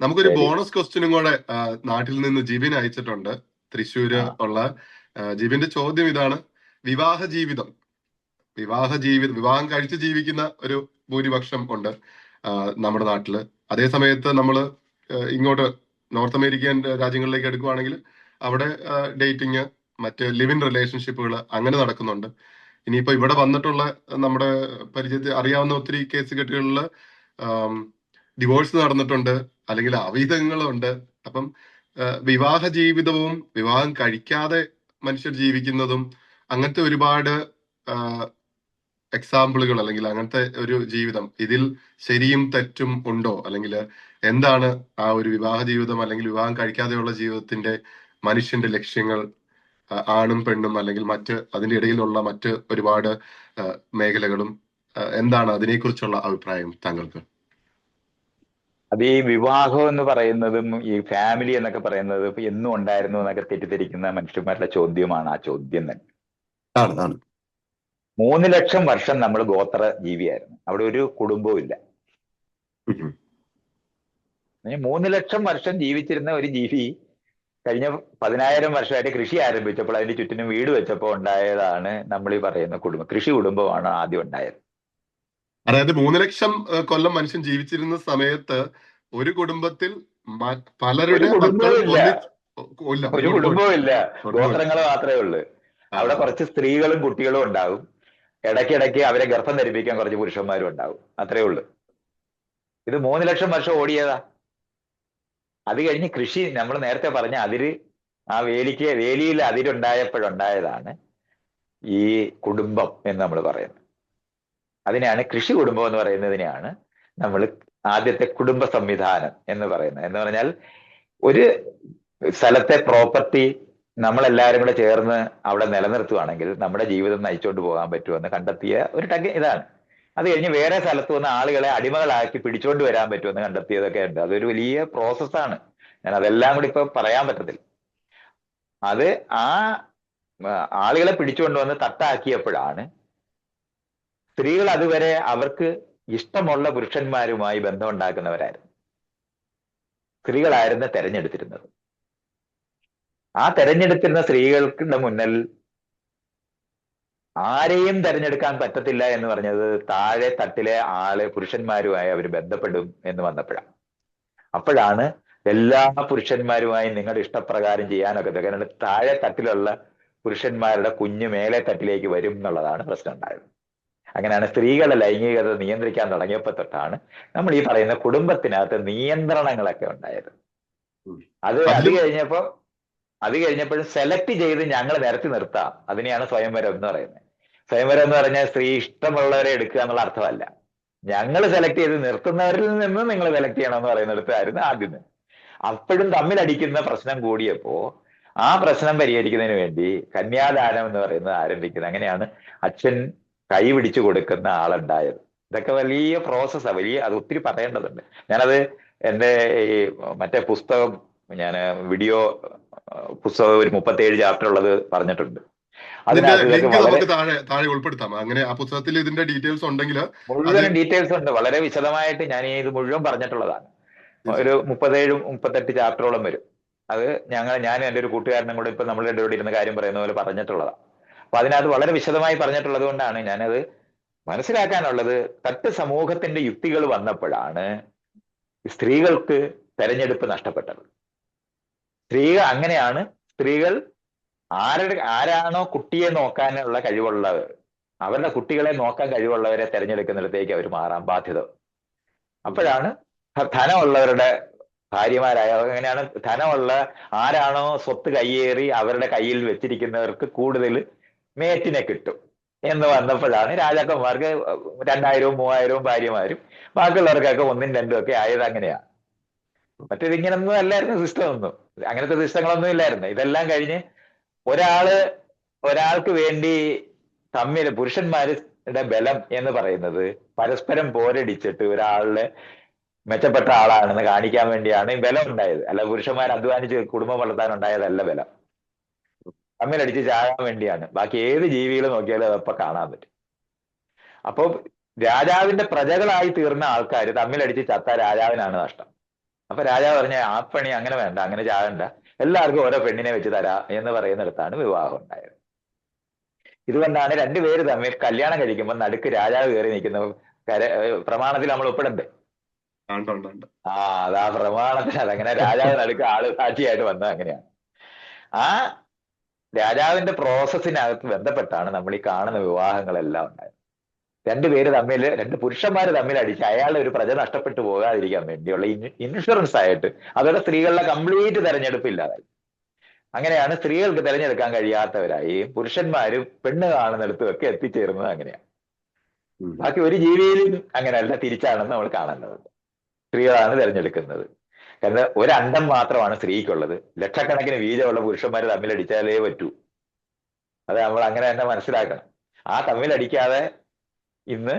നമുക്കൊരു ശരി. ബോണസ് ക്വസ്റ്റ്യനും കൂടെ നാട്ടിൽ നിന്ന് ജിബിൻ അയച്ചിട്ടുണ്ട്. തൃശ്ശൂര് ആ ഉള്ള ജിബിന്റെ ചോദ്യം ഇതാണ്: വിവാഹ ജീവിതം. വിവാഹം കഴിച്ച് ജീവിക്കുന്ന ഒരു ഭൂരിപക്ഷം ഉണ്ട് നമ്മുടെ നാട്ടില്. അതേ സമയത്ത് നമ്മള് ഇങ്ങോട്ട് നോർത്ത് അമേരിക്കൻ രാജ്യങ്ങളിലേക്ക് എടുക്കുവാണെങ്കിൽ അവിടെ ഡേറ്റിങ്, മറ്റ് ലിവ് ഇൻ റിലേഷൻഷിപ്പുകൾ അങ്ങനെ നടക്കുന്നുണ്ട്. ഇനിയിപ്പോ ഇവിടെ വന്നിട്ടുള്ള നമ്മുടെ പരിചയത്തിൽ അറിയാവുന്ന ഒത്തിരി കേസ് കെട്ടുകളിൽ ഡിവോഴ്സ് നടന്നിട്ടുണ്ട്, അല്ലെങ്കിൽ അവിഹിതങ്ങളുണ്ട്. അപ്പം വിവാഹ ജീവിതവും വിവാഹം കഴിക്കാതെ മനുഷ്യർ ജീവിക്കുന്നതും അങ്ങനത്തെ ഒരുപാട് എക്സാമ്പിളുകൾ, അല്ലെങ്കിൽ അങ്ങനത്തെ ഒരു ജീവിതം, ഇതിൽ ശരിയും തെറ്റും ഉണ്ടോ? അല്ലെങ്കിൽ എന്താണ് ആ ഒരു വിവാഹ ജീവിതം അല്ലെങ്കിൽ വിവാഹം കഴിക്കാതെയുള്ള ജീവിതത്തിന്റെ മനുഷ്യന്റെ ലക്ഷ്യങ്ങൾ? ആണും പെണ്ണും അല്ലെങ്കിൽ മറ്റ് അതിന്റെ ഇടയിലുള്ള മറ്റ് ഒരുപാട് മേഖലകളും എന്താണ് അതിനെക്കുറിച്ചുള്ള അഭിപ്രായം താങ്കൾക്ക്? അത് ഈ വിവാഹം എന്ന് പറയുന്നതും ഈ ഫാമിലി എന്നൊക്കെ പറയുന്നത് ഇപ്പൊ എന്നും ഉണ്ടായിരുന്നു എന്നൊക്കെ തെറ്റിദ്ധരിക്കുന്ന മനുഷ്യന്മാരുടെ ചോദ്യമാണ് ആ ചോദ്യം തന്നെ. ആണ്. 3 ലക്ഷം വർഷം നമ്മൾ ഗോത്ര ജീവിയായിരുന്നു. അവിടെ ഒരു കുടുംബവും ഇല്ല. 3 ലക്ഷം വർഷം ജീവിച്ചിരുന്ന ഒരു ജീവി കഴിഞ്ഞ 10,000 വർഷമായിട്ട് കൃഷി ആരംഭിച്ചപ്പോൾ അതിന്റെ ചുറ്റിനും വീട് വെച്ചപ്പോൾ ഉണ്ടായതാണ് നമ്മൾ ഈ പറയുന്ന കുടുംബം. കൃഷി കുടുംബമാണ് ആദ്യം ഉണ്ടായത്. അതായത് 3 ലക്ഷം കൊല്ലം മനുഷ്യൻ ജീവിച്ചിരുന്ന സമയത്ത് ഒരു കുടുംബത്തിൽ ഒരു പലരുടെ മക്കൾ കുടുംബവും ഇല്ല. ഒരു കുടുംബവും ഇല്ല. കുടുംബമില്ല. ഗോത്രങ്ങൾ മാത്രമേ ഉള്ളൂ. അവിടെ കുറച്ച് സ്ത്രീകളും കുട്ടികളും ഉണ്ടാവും. ഇടയ്ക്കിടയ്ക്ക് അവരെ ഗർഭം ധരിപ്പിക്കാൻ കുറച്ച് പുരുഷന്മാരും ഉണ്ടാവും. അത്രേ ഉള്ളൂ. ഇത് 3 ലക്ഷം വർഷം ഓടിയതാ. അത് കഴിഞ്ഞ് കൃഷി, നമ്മൾ നേരത്തെ പറഞ്ഞ അതിര്, ആ വേലിയിൽ അതിരുണ്ടായപ്പോഴുണ്ടായതാണ് ഈ കുടുംബം എന്ന് നമ്മൾ പറയുന്നത്. അതിനെയാണ് കൃഷി കുടുംബം എന്ന് പറയുന്നതിനെയാണ് നമ്മൾ ആദ്യത്തെ കുടുംബ സംവിധാനം എന്ന് പറയുന്നത്. എന്ന് പറഞ്ഞാൽ ഒരു സ്ഥലത്തെ പ്രോപ്പർട്ടി നമ്മളെല്ലാവരും കൂടെ ചേർന്ന് അവിടെ നിലനിർത്തുവാണെങ്കിൽ നമ്മുടെ ജീവിതം നയിച്ചുകൊണ്ട് പോകാൻ പറ്റുമെന്ന് കണ്ടെത്തിയ ഒരു ഇതാണ്. അത് കഴിഞ്ഞ് വേറെ സ്ഥലത്ത് വന്ന ആളുകളെ അടിമകളാക്കി പിടിച്ചുകൊണ്ട് വരാൻ പറ്റുമെന്ന് കണ്ടെത്തിയതൊക്കെ ഉണ്ട്. അതൊരു വലിയ പ്രോസസ്സാണ്. ഞാൻ അതെല്ലാം കൂടി ഇപ്പൊ പറയാൻ പറ്റത്തില്ല. അത് ആ ആളുകളെ പിടിച്ചുകൊണ്ടുവന്ന് തട്ടാക്കിയപ്പോഴാണ് സ്ത്രീകൾ അതുവരെ അവർക്ക് ഇഷ്ടമുള്ള പുരുഷന്മാരുമായി ബന്ധമുണ്ടാക്കുന്നവരായിരുന്നു. സ്ത്രീകളായിരുന്നു തെരഞ്ഞെടുത്തിരുന്നത്. ആ തെരഞ്ഞെടുത്തിരുന്ന സ്ത്രീകളുടെ മുന്നിൽ ആരെയും തെരഞ്ഞെടുക്കാൻ പറ്റത്തില്ല എന്ന് പറഞ്ഞത് താഴെ തട്ടിലെ പുരുഷന്മാരുമായി അവർ ബന്ധപ്പെടും എന്ന് വന്നപ്പോഴാണ്. അപ്പോഴാണ് എല്ലാ പുരുഷന്മാരുമായി നിങ്ങളുടെ ഇഷ്ടപ്രകാരം ചെയ്യാനൊക്കെ, കാരണം താഴെ തട്ടിലുള്ള പുരുഷന്മാരുടെ കുഞ്ഞ് മേലെ തട്ടിലേക്ക് വരും എന്നുള്ളതാണ് പ്രശ്നം ഉണ്ടായത്. അങ്ങനെയാണ് സ്ത്രീകളുടെ ലൈംഗികത നിയന്ത്രിക്കാൻ തുടങ്ങിയപ്പോൾ തൊട്ടാണ് നമ്മൾ ഈ പറയുന്ന കുടുംബത്തിനകത്ത് നിയന്ത്രണങ്ങളൊക്കെ ഉണ്ടായത്. അത് കഴിഞ്ഞപ്പോൾ സെലക്ട് ചെയ്ത് ഞങ്ങൾ നിരത്തി നിർത്താം. അതിനെയാണ് സ്വയംവരം എന്ന് പറയുന്നത്. സ്വയംവരം എന്ന് പറഞ്ഞാൽ സ്ത്രീ ഇഷ്ടമുള്ളവരെ എടുക്കുക എന്നുള്ള അർത്ഥമല്ല. ഞങ്ങൾ സെലക്ട് ചെയ്ത് നിർത്തുന്നവരിൽ നിന്ന് നിങ്ങൾ സെലക്ട് ചെയ്യണമെന്ന് പറയുന്നിടത്തായിരുന്നു ആദ്യം. അപ്പോഴും തമ്മിലടിക്കുന്ന പ്രശ്നം കൂടിയപ്പോ ആ പ്രശ്നം പരിഹരിക്കുന്നതിന് വേണ്ടി കന്യാദാനം എന്ന് പറയുന്നത് ആരംഭിക്കുന്നത്. അങ്ങനെയാണ് അച്ഛൻ കൈ പിടിച്ചു കൊടുക്കുന്ന ആളുണ്ടായത്. ഇതൊക്കെ വലിയ പ്രോസസ്സാണ്. അത് ഒത്തിരി പറയേണ്ടതുണ്ട്. ഞാനത് എൻ്റെ ഈ മറ്റേ പുസ്തകം, ഞാൻ വീഡിയോ പുസ്തകം ഒരു 37 ചാപ്റ്റർ ഉള്ളത് പറഞ്ഞിട്ടുണ്ട്. അതിനകത്ത് ഇതൊക്കെ ലിങ്ക് വളരെ നമുക്ക് താഴെ ഉൾപ്പെടുത്താം. അങ്ങനെ ആ പുസ്തകത്തിൽ ഇതിന്റെ ഡീറ്റെയിൽസ് ഉണ്ടെങ്കിൽ മുഴുവൻ ഡീറ്റെയിൽസ് ഉണ്ട്. വളരെ വിശദമായിട്ട് ഞാൻ ഇത് മുഴുവൻ പറഞ്ഞിട്ടുള്ളതാണ്. ഒരു 37-38 ചാപ്റ്ററോളം വരും. അത് ഞാനും എൻ്റെ ഒരു കൂട്ടുകാരനും കൂടെ ഇപ്പൊ നമ്മൾ രണ്ടുപേരും ഇരുന്ന കാര്യം പറയുന്ന പോലെ പറഞ്ഞിട്ടുള്ളതാണ്. അപ്പൊ അതിനകത്ത് വളരെ വിശദമായി പറഞ്ഞിട്ടുള്ളത് കൊണ്ടാണ് ഞാനത് മനസ്സിലാക്കാനുള്ളത്. തട്ട് സമൂഹത്തിന്റെ യുക്തികൾ വന്നപ്പോഴാണ് സ്ത്രീകൾക്ക് തെരഞ്ഞെടുപ്പ് നഷ്ടപ്പെട്ടത്. സ്ത്രീകൾ ആരാണോ കുട്ടിയെ നോക്കാനുള്ള കഴിവുള്ളവർ, അവരുടെ കുട്ടികളെ നോക്കാൻ കഴിവുള്ളവരെ തെരഞ്ഞെടുക്കുന്നിടത്തേക്ക് അവർ മാറാൻ ബാധ്യത. അപ്പോഴാണ് ധനമുള്ളവരുടെ ഭാര്യമാരായ, അങ്ങനെയാണ് ധനമുള്ള ആരാണോ സ്വത്ത് കയ്യേറി അവരുടെ കയ്യിൽ വെച്ചിരിക്കുന്നവർക്ക് കൂടുതൽ മേറ്റിനെ കിട്ടും എന്ന് വന്നപ്പോഴാണ് രാജാക്കന്മാർക്ക് 2000-3000 ഭാര്യമാരും ബാക്കിയുള്ളവർക്കൊക്കെ 1-2 ഒക്കെ ആയത്. അങ്ങനെയാണ്. മറ്റേത് ഇങ്ങനൊന്നും അല്ലായിരുന്നു സിസ്റ്റം ഒന്നും. അങ്ങനത്തെ സിസ്റ്റങ്ങളൊന്നും ഇല്ലായിരുന്നു. ഇതെല്ലാം കഴിഞ്ഞ് ഒരാൾക്ക് വേണ്ടി പുരുഷന്മാരുടെ ബലം എന്ന് പറയുന്നത് പരസ്പരം പോരടിച്ചിട്ട് ഒരാളുടെ മെച്ചപ്പെട്ട ആളാണെന്ന് കാണിക്കാൻ വേണ്ടിയാണ് ഈ ബലം ഉണ്ടായത്. അല്ല പുരുഷന്മാർ അധ്വാനിച്ച് കുടുംബം വളർത്താൻ ഉണ്ടായതല്ല ബലം. തമ്മിലടിച്ച് ചാകാൻ വേണ്ടിയാണ്. ബാക്കി ഏത് ജീവികൾ നോക്കിയാലും അതപ്പൊ കാണാൻ പറ്റും. അപ്പൊ രാജാവിന്റെ പ്രജകളായി തീർന്ന ആൾക്കാർ തമ്മിലടിച്ച് ചത്ത രാജാവിനാണ് നഷ്ടം. അപ്പൊ രാജാവ് പറഞ്ഞ ആ പണി അങ്ങനെ വേണ്ട, അങ്ങനെ ചാകണ്ട, എല്ലാവർക്കും ഓരോ പെണ്ണിനെ വെച്ച് തരാ എന്ന് പറയുന്നിടത്താണ് വിവാഹം ഉണ്ടായത്. ഇതുകൊണ്ടാണ് രണ്ടുപേര് തമ്മിൽ കല്യാണം കഴിക്കുമ്പോൾ നടുക്ക് രാജാവ് കയറി നിൽക്കുന്ന പ്രമാണത്തിൽ നമ്മൾ ഒപ്പിടണ്ടേ. ഉണ്ട് ഉണ്ട് ഉണ്ട്. ആ അതാ പ്രമാണത്തിൽ അതങ്ങനെ രാജാവ് നടുക്ക് ആള് സാക്ഷിയായിട്ട് വന്നത് അങ്ങനെയാണ്. ആ രാജാവിന്റെ പ്രോസസ്സിനകത്ത് ബന്ധപ്പെട്ടാണ് നമ്മൾ ഈ കാണുന്ന വിവാഹങ്ങളെല്ലാം ഉണ്ടായത്. രണ്ടുപേര് തമ്മിൽ, രണ്ട് പുരുഷന്മാര് തമ്മിൽ അടിച്ച് അയാളുടെ ഒരു പ്രജ നഷ്ടപ്പെട്ടു പോകാതിരിക്കാൻ വേണ്ടിയുള്ള ഇൻഷുറൻസ് ആയിട്ട് അതോടെ സ്ത്രീകളുടെ കംപ്ലീറ്റ് തെരഞ്ഞെടുപ്പ് ഇല്ലാതായി. അങ്ങനെയാണ് സ്ത്രീകൾക്ക് തിരഞ്ഞെടുക്കാൻ കഴിയാത്തവരായി പുരുഷന്മാര് പെണ്ണ് കാണുന്നിടത്തുമൊക്കെ എത്തിച്ചേരുന്നത് അങ്ങനെയാണ്. ബാക്കി ഒരു ജീവിയിലും അങ്ങനെയല്ല, തിരിച്ചാണെന്ന് നമ്മൾ കാണേണ്ടതുണ്ട്. സ്ത്രീകളാണ് തിരഞ്ഞെടുക്കുന്നത്. കാരണം ഒരണ്ടം മാത്രമാണ് സ്ത്രീക്കുള്ളത്, ലക്ഷക്കണക്കിന് വീജമുള്ള പുരുഷന്മാർ തമ്മിലടിച്ചാലേ പറ്റൂ. അത് നമ്മൾ അങ്ങനെ തന്നെ മനസ്സിലാക്കണം. ആ തമ്മിലടിക്കാതെ ഇന്ന്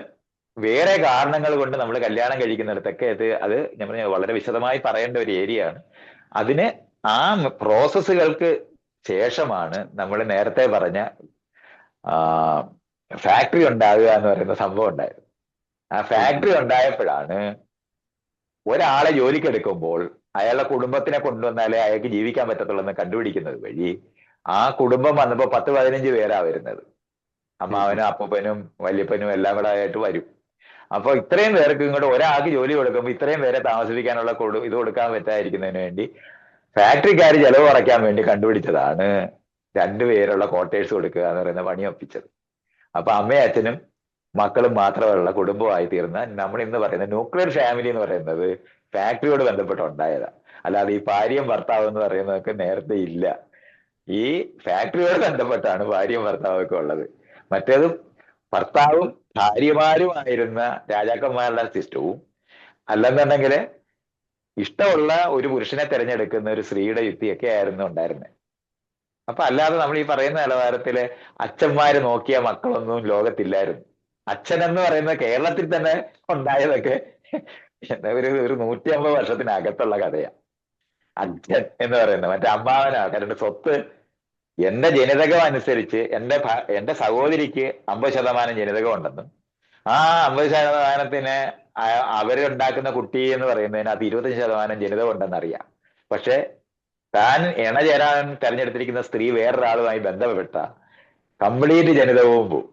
വേറെ കാരണങ്ങൾ കൊണ്ട് നമ്മൾ കല്യാണം കഴിക്കുന്നിടത്തൊക്കെ അത് നമ്മൾ വളരെ വിശദമായി പറയേണ്ട ഒരു ഏരിയ ആണ്. അതിന് ആ പ്രോസസ്സുകൾക്ക് ശേഷമാണ് നമ്മൾ നേരത്തെ പറഞ്ഞ ഫാക്ടറി ഉണ്ടാകുക എന്ന് പറയുന്ന സംഭവം ഉണ്ടായത്. ആ ഫാക്ടറി ഉണ്ടായപ്പോഴാണ് ഒരാളെ ജോലിക്കെടുക്കുമ്പോൾ അയാളുടെ കുടുംബത്തിനെ കൊണ്ടുവന്നാലേ അയാൾക്ക് ജീവിക്കാൻ പറ്റത്തുള്ളൂ എന്ന് കണ്ടുപിടിക്കുന്നത് വഴി ആ കുടുംബം വന്നപ്പോ 10-15 പേരാ വരുന്നത്. അമ്മാവനും അപ്പൂപ്പനും വല്യപ്പനും എല്ലാം കൂടെ ആയിട്ട് വരും. അപ്പൊ ഇത്രയും പേർക്ക് ഇങ്ങോട്ട് ഒരാൾക്ക് ജോലി കൊടുക്കുമ്പോൾ ഇത്രയും പേരെ താമസിപ്പിക്കാനുള്ള ഇത് കൊടുക്കാൻ പറ്റാതിരിക്കുന്നതിന് വേണ്ടി ഫാക്ടറിക്കാർ ചെലവ് കുറയ്ക്കാൻ വേണ്ടി കണ്ടുപിടിച്ചതാണ് രണ്ടുപേരുള്ള ക്വാർട്ടേഴ്സ് കൊടുക്കുക എന്ന് പറയുന്ന പണി ഒപ്പിച്ചത്. അപ്പൊ അമ്മയും അച്ഛനും മക്കളും മാത്രമുള്ള കുടുംബമായി തീർന്ന നമ്മൾ ഇന്ന് പറയുന്ന ന്യൂക്ലിയർ ഫാമിലി എന്ന് പറയുന്നത് ഫാക്ടറിയോട് ബന്ധപ്പെട്ട് ഉണ്ടായതാ. അല്ലാതെ ഈ ഭാര്യയും ഭർത്താവ് എന്ന് പറയുന്നതൊക്കെ നേരത്തെ ഇല്ല. ഈ ഫാക്ടറിയോട് ബന്ധപ്പെട്ടാണ് ഭാര്യയും ഭർത്താവൊക്കെ ഉള്ളത്. മറ്റേത് ഭർത്താവും ഭാര്യമാരുമായിരുന്ന രാജാക്കന്മാരുടെ സിസ്റ്റവും, അല്ലെന്നുണ്ടെങ്കിൽ ഇഷ്ടമുള്ള ഒരു പുരുഷനെ തിരഞ്ഞെടുക്കുന്ന ഒരു സ്ത്രീയുടെ യുക്തിയൊക്കെ ആയിരുന്നു ഉണ്ടായിരുന്നത്. അപ്പൊ അല്ലാതെ നമ്മൾ ഈ പറയുന്ന നിലവാരത്തില് അച്ഛന്മാര് നോക്കിയ മക്കളൊന്നും ലോകത്തില്ലായിരുന്നു. അച്ഛൻ എന്ന് പറയുന്നത് കേരളത്തിൽ തന്നെ ഉണ്ടായതൊക്കെ ഒരു 150 വർഷത്തിനകത്തുള്ള കഥയാണ്. അച്ഛൻ എന്ന് പറയുന്നത് മറ്റേ അമ്മാവനാ. കാരണം സ്വത്ത് എന്റെ ജനിതകം അനുസരിച്ച് എന്റെ സഹോദരിക്ക് 50% ജനിതകം ഉണ്ടെന്നും ആ 50%ത്തിന് അവരുണ്ടാക്കുന്ന കുട്ടി എന്ന് പറയുന്നതിനകത്ത് 25% ജനിതകം ഉണ്ടെന്നറിയാം. പക്ഷെ താൻ ചേരാൻ തെരഞ്ഞെടുത്തിരിക്കുന്ന സ്ത്രീ വേറൊരാളുമായി ബന്ധപ്പെട്ട കംപ്ലീറ്റ് ജനിതകവും പോവും.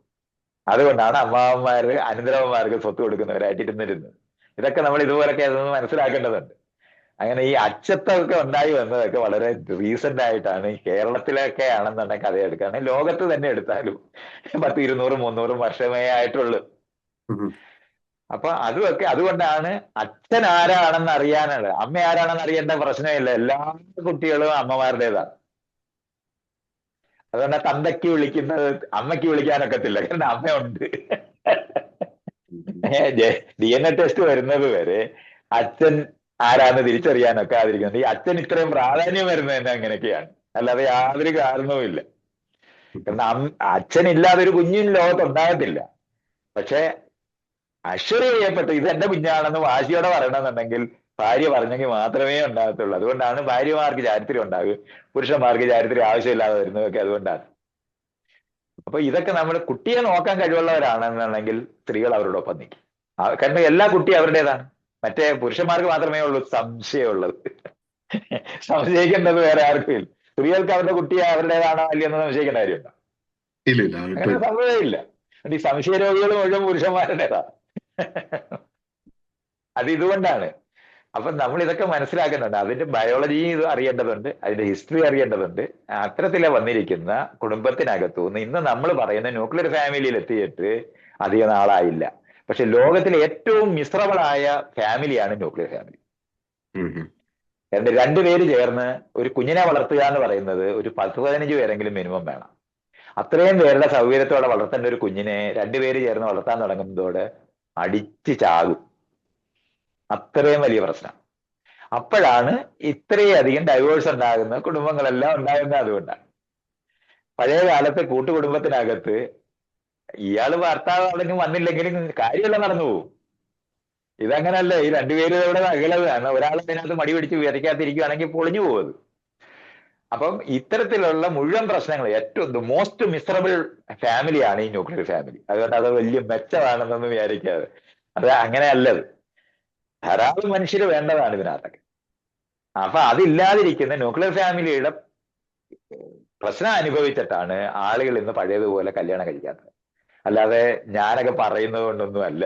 അതുകൊണ്ടാണ് അമ്മാവന്മാര് അനന്തരവന്മാർക്ക് സ്വത്ത് കൊടുക്കുന്നവരായിട്ട് ഇരുന്നിരുന്നത്. ഇതൊക്കെ നമ്മൾ ഇതുപോലൊക്കെ അതൊന്ന് മനസ്സിലാക്കേണ്ടതുണ്ട്. അങ്ങനെ ഈ അച്ചത്വമൊക്കെ ഉണ്ടായി വന്നതൊക്കെ വളരെ റീസെന്റ് ആയിട്ടാണ്. ഈ കേരളത്തിലൊക്കെ ആണെന്നുണ്ടെങ്കിൽ കഥയെടുക്കുകയാണെങ്കിൽ ലോകത്ത് തന്നെ എടുത്താലും 10-200-300 വർഷമേ ആയിട്ടുള്ളൂ. അപ്പൊ അതുമൊക്കെ അതുകൊണ്ടാണ് അച്ഛൻ ആരാണെന്ന് അറിയാനാണ്, അമ്മ ആരാണെന്ന് അറിയേണ്ട പ്രശ്നമില്ല. എല്ലാ കുട്ടികളും അമ്മമാരുടേതാണ്. അതുകൊണ്ട് തന്തയ്ക്ക് വിളിക്കുന്നത് അമ്മയ്ക്ക് വിളിക്കാനൊക്കത്തില്ല, കാരണം അമ്മയുണ്ട്. DNA ടെസ്റ്റ് വരുന്നത് വരെ അച്ഛൻ ആരാന്ന് തിരിച്ചറിയാനൊക്കെ ആയിരിക്കുന്നത്. ഈ അച്ഛൻ ഇത്രയും പ്രാധാന്യം വരുന്നത് തന്നെ അങ്ങനെയൊക്കെയാണ്, അല്ലാതെ യാതൊരു കാരണവും ഇല്ല. കാരണം അച്ഛനില്ലാതെ ഒരു കുഞ്ഞിന് ലോകത്ത് ഉണ്ടാകത്തില്ല. പക്ഷെ അശ്വര ചെയ്യപ്പെട്ടു ഇത് എന്റെ കുഞ്ഞാണെന്ന് വാശിയോടെ പറയണമെന്നുണ്ടെങ്കിൽ ഭാര്യ പറഞ്ഞെങ്കിൽ മാത്രമേ ഉണ്ടാകത്തുള്ളൂ. അതുകൊണ്ടാണ് ഭാര്യമാർക്ക് ചാരിത്രം ഉണ്ടാകുക, പുരുഷന്മാർക്ക് ചാരിത്രം ആവശ്യമില്ലാതെ വരുന്നതൊക്കെ അതുകൊണ്ടാണ്. അപ്പൊ ഇതൊക്കെ നമ്മൾ കുട്ടിയെ നോക്കാൻ കഴിവുള്ളവരാണെന്നുണ്ടെങ്കിൽ സ്ത്രീകൾ അവരോടൊപ്പം നിൽക്കും. കാരണം എല്ലാ കുട്ടിയും അവരുടേതാണ്. മറ്റേ പുരുഷന്മാർക്ക് മാത്രമേ ഉള്ളൂ സംശയമുള്ളത്. സംശയിക്കേണ്ടത് വേറെ ആർക്കും ഇല്ല. സ്ത്രീകൾക്ക് അവരുടെ കുട്ടിയെ അവരുടേതാണോ അല്ലയെന്ന് സംശയിക്കേണ്ട കാര്യമുണ്ടോ? അങ്ങനെ സംഭവമില്ല. ഈ സംശയരോഗികൾ മുഴുവൻ പുരുഷന്മാരുടേതാണ്. അത് ഇതുകൊണ്ടാണ്. അപ്പൊ നമ്മൾ ഇതൊക്കെ മനസ്സിലാക്കുന്നുണ്ട്. അതിന്റെ ബയോളജി ഇത് അറിയേണ്ടതുണ്ട്, അതിന്റെ ഹിസ്റ്ററി അറിയേണ്ടതുണ്ട്. അത്തരത്തിലെ വന്നിരിക്കുന്ന കുടുംബത്തിനകത്തുനിന്ന് ഇന്ന് നമ്മൾ പറയുന്ന ന്യൂക്ലിയർ ഫാമിലിയിൽ എത്തിയിട്ട് അധിക നാളായില്ല. പക്ഷെ ലോകത്തിലെ ഏറ്റവും മിശ്രബിളായ ഫാമിലിയാണ് ന്യൂക്ലിയർ ഫാമിലി. രണ്ടുപേര് ചേർന്ന് ഒരു കുഞ്ഞിനെ വളർത്തുക എന്ന് പറയുന്നത് ഒരു 10-15 പേരെങ്കിലും മിനിമം വേണം. അത്രയും പേരുടെ സൗകര്യത്തോടെ വളർത്തേണ്ട ഒരു കുഞ്ഞിനെ രണ്ടുപേര് ചേർന്ന് വളർത്താൻ തുടങ്ങുന്നതോടെ അടിച്ച് ചാകും. അത്രയും വലിയ പ്രശ്നം. അപ്പോഴാണ് ഇത്രയധികം ഡൈവേഴ്സ് ഉണ്ടാകുന്ന കുടുംബങ്ങളെല്ലാം ഉണ്ടാകുന്നത്. അതുകൊണ്ടാണ് പഴയ കാലത്തെ കൂട്ടുകുടുംബത്തിനകത്ത് ഇയാള് ഭർത്താവ് അവിടെ വന്നില്ലെങ്കിലും കാര്യമെല്ലാം നടന്നു പോകും. ഇതങ്ങനല്ല. ഈ രണ്ടുപേരും ഇവിടെ അകലത് കാരണം ഒരാൾ അതിനകത്ത് മടി പിടിച്ച് വിരയ്ക്കാതിരിക്കുകയാണെങ്കിൽ പൊളിഞ്ഞു പോകുന്നത്. അപ്പം ഇത്തരത്തിലുള്ള മുഴുവൻ പ്രശ്നങ്ങൾ ഏറ്റവും മോസ്റ്റ് മിസറബിൾ ഫാമിലിയാണ് ഈ ന്യൂക്ലിയർ ഫാമിലി. അതുകൊണ്ട് അത് വലിയ മെച്ചമാണെന്നൊന്നും വിചാരിക്കാതെ, അത് അങ്ങനെയല്ലത്. ധാരാളം മനുഷ്യർ വേണ്ടതാണ് ഇതിനകത്തൊക്കെ. അപ്പൊ അതില്ലാതിരിക്കുന്ന ന്യൂക്ലിയർ ഫാമിലിയുടെ പ്രശ്നം അനുഭവിച്ചിട്ടാണ് ആളുകൾ ഇന്ന് പഴയതുപോലെ കല്യാണം കഴിക്കാത്തത്. അല്ലാതെ ഞാനൊക്കെ പറയുന്നത് കൊണ്ടൊന്നും അല്ല,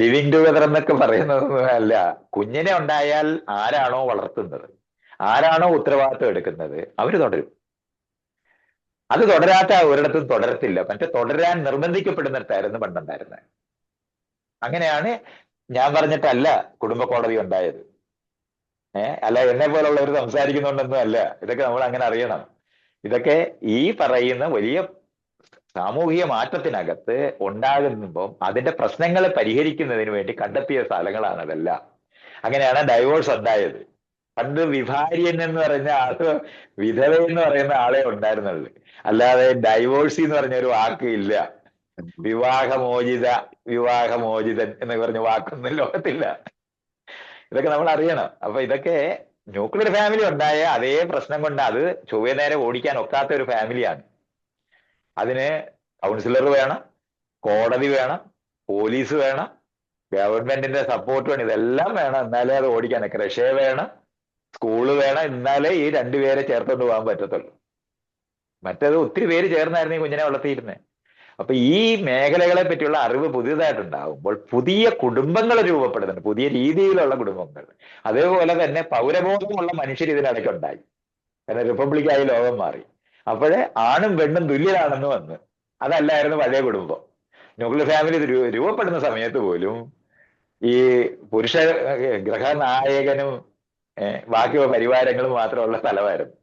ലിവിങ് ടുഗദർ എന്നൊക്കെ പറയുന്നതൊന്നും അല്ല. കുഞ്ഞിനെ ഉണ്ടായാൽ ആരാണോ വളർത്തുന്നത്, ആരാണോ ഉത്തരവാദിത്വം എടുക്കുന്നത്, അവര് തുടരും. അത് തുടരാത്ത ഒരിടത്തും തുടരത്തില്ല. മറ്റേ തുടരാൻ നിർബന്ധിക്കപ്പെടുന്നിടത്തായിരുന്നു പണ്ടുണ്ടായിരുന്നത്. അങ്ങനെയാണ്. ഞാൻ പറഞ്ഞിട്ടല്ല കുടുംബ കോടതി ഉണ്ടായത്. അല്ല എന്നെ പോലുള്ളവർ സംസാരിക്കുന്നുണ്ടെന്നും അല്ല. ഇതൊക്കെ നമ്മൾ അങ്ങനെ അറിയണം. ഇതൊക്കെ ഈ പറയുന്ന വലിയ സാമൂഹിക മാറ്റത്തിനകത്ത് ഉണ്ടാകുമ്പോൾ അതിന്റെ പ്രശ്നങ്ങളെ പരിഹരിക്കുന്നതിന് വേണ്ടി കണ്ടെത്തിയ സ്ഥലങ്ങളാണ് അതെല്ലാം. അങ്ങനെയാണ് ഡൈവോഴ്സ് ഉണ്ടായത്. പണ്ട് വിഭാര്യൻ എന്ന് പറയുന്ന ആള്, വിധവ എന്ന് പറയുന്ന ആളെ ഉണ്ടായിരുന്നുള്ളു. അല്ലാതെ ഡൈവോഴ്സി എന്ന് പറഞ്ഞ ഒരു വാക്ക് ഇല്ല. വിവാഹമോചിതൻ എന്ന് പറഞ്ഞ വാക്കൊന്നും ലോകത്തില്ല. ഇതൊക്കെ നമ്മൾ അറിയണം. അപ്പൊ ഇതൊക്കെ ന്യൂക്ലിയർ ഫാമിലി ഉണ്ടായ അതേ പ്രശ്നം കൊണ്ട് അത് ചൊവ്വേ നേരെ ഓടിക്കാൻ ഒക്കാത്ത ഒരു ഫാമിലിയാണ്. അതിന് കൗൺസിലർ വേണം, കോടതി വേണം, പോലീസ് വേണം, ഗവൺമെന്റിന്റെ സപ്പോർട്ട് വേണം, ഇതെല്ലാം വേണം. എന്നാലേ അത് ഓടിക്കാൻ. ക്രഷേ വേണം, സ്കൂള് വേണം. എന്നാലേ ഈ രണ്ടുപേരെ ചേർത്തോണ്ട് പോകാൻ പറ്റത്തുള്ളൂ. മറ്റേത് ഒത്തിരി പേര് ചേർന്നായിരുന്നു ഈ കുഞ്ഞിനെ വളർത്തിയിരുന്നത്. അപ്പൊ ഈ മേഖലകളെ പറ്റിയുള്ള അറിവ് പുതിയതായിട്ടുണ്ടാകുമ്പോൾ പുതിയ കുടുംബങ്ങൾ രൂപപ്പെടുന്നുണ്ട്, പുതിയ രീതിയിലുള്ള കുടുംബങ്ങൾ. അതേപോലെ തന്നെ പൗരബോധമുള്ള മനുഷ്യർ ഇതിനിടയ്ക്കുണ്ടായി. കാരണം റിപ്പബ്ലിക്കായി ലോകം മാറി. അപ്പോഴേ ആണും പെണ്ണും തുല്യരാണെന്ന് വന്ന്. അതല്ലായിരുന്നു പഴയ കുടുംബം. ന്യൂക്ലിയർ ഫാമിലി രൂപപ്പെടുന്ന സമയത്ത് പോലും ഈ പുരുഷ ഗ്രഹനായകനും ബാക്കി പരിവാരങ്ങളും മാത്രമുള്ള സ്ഥലമായിരുന്നു.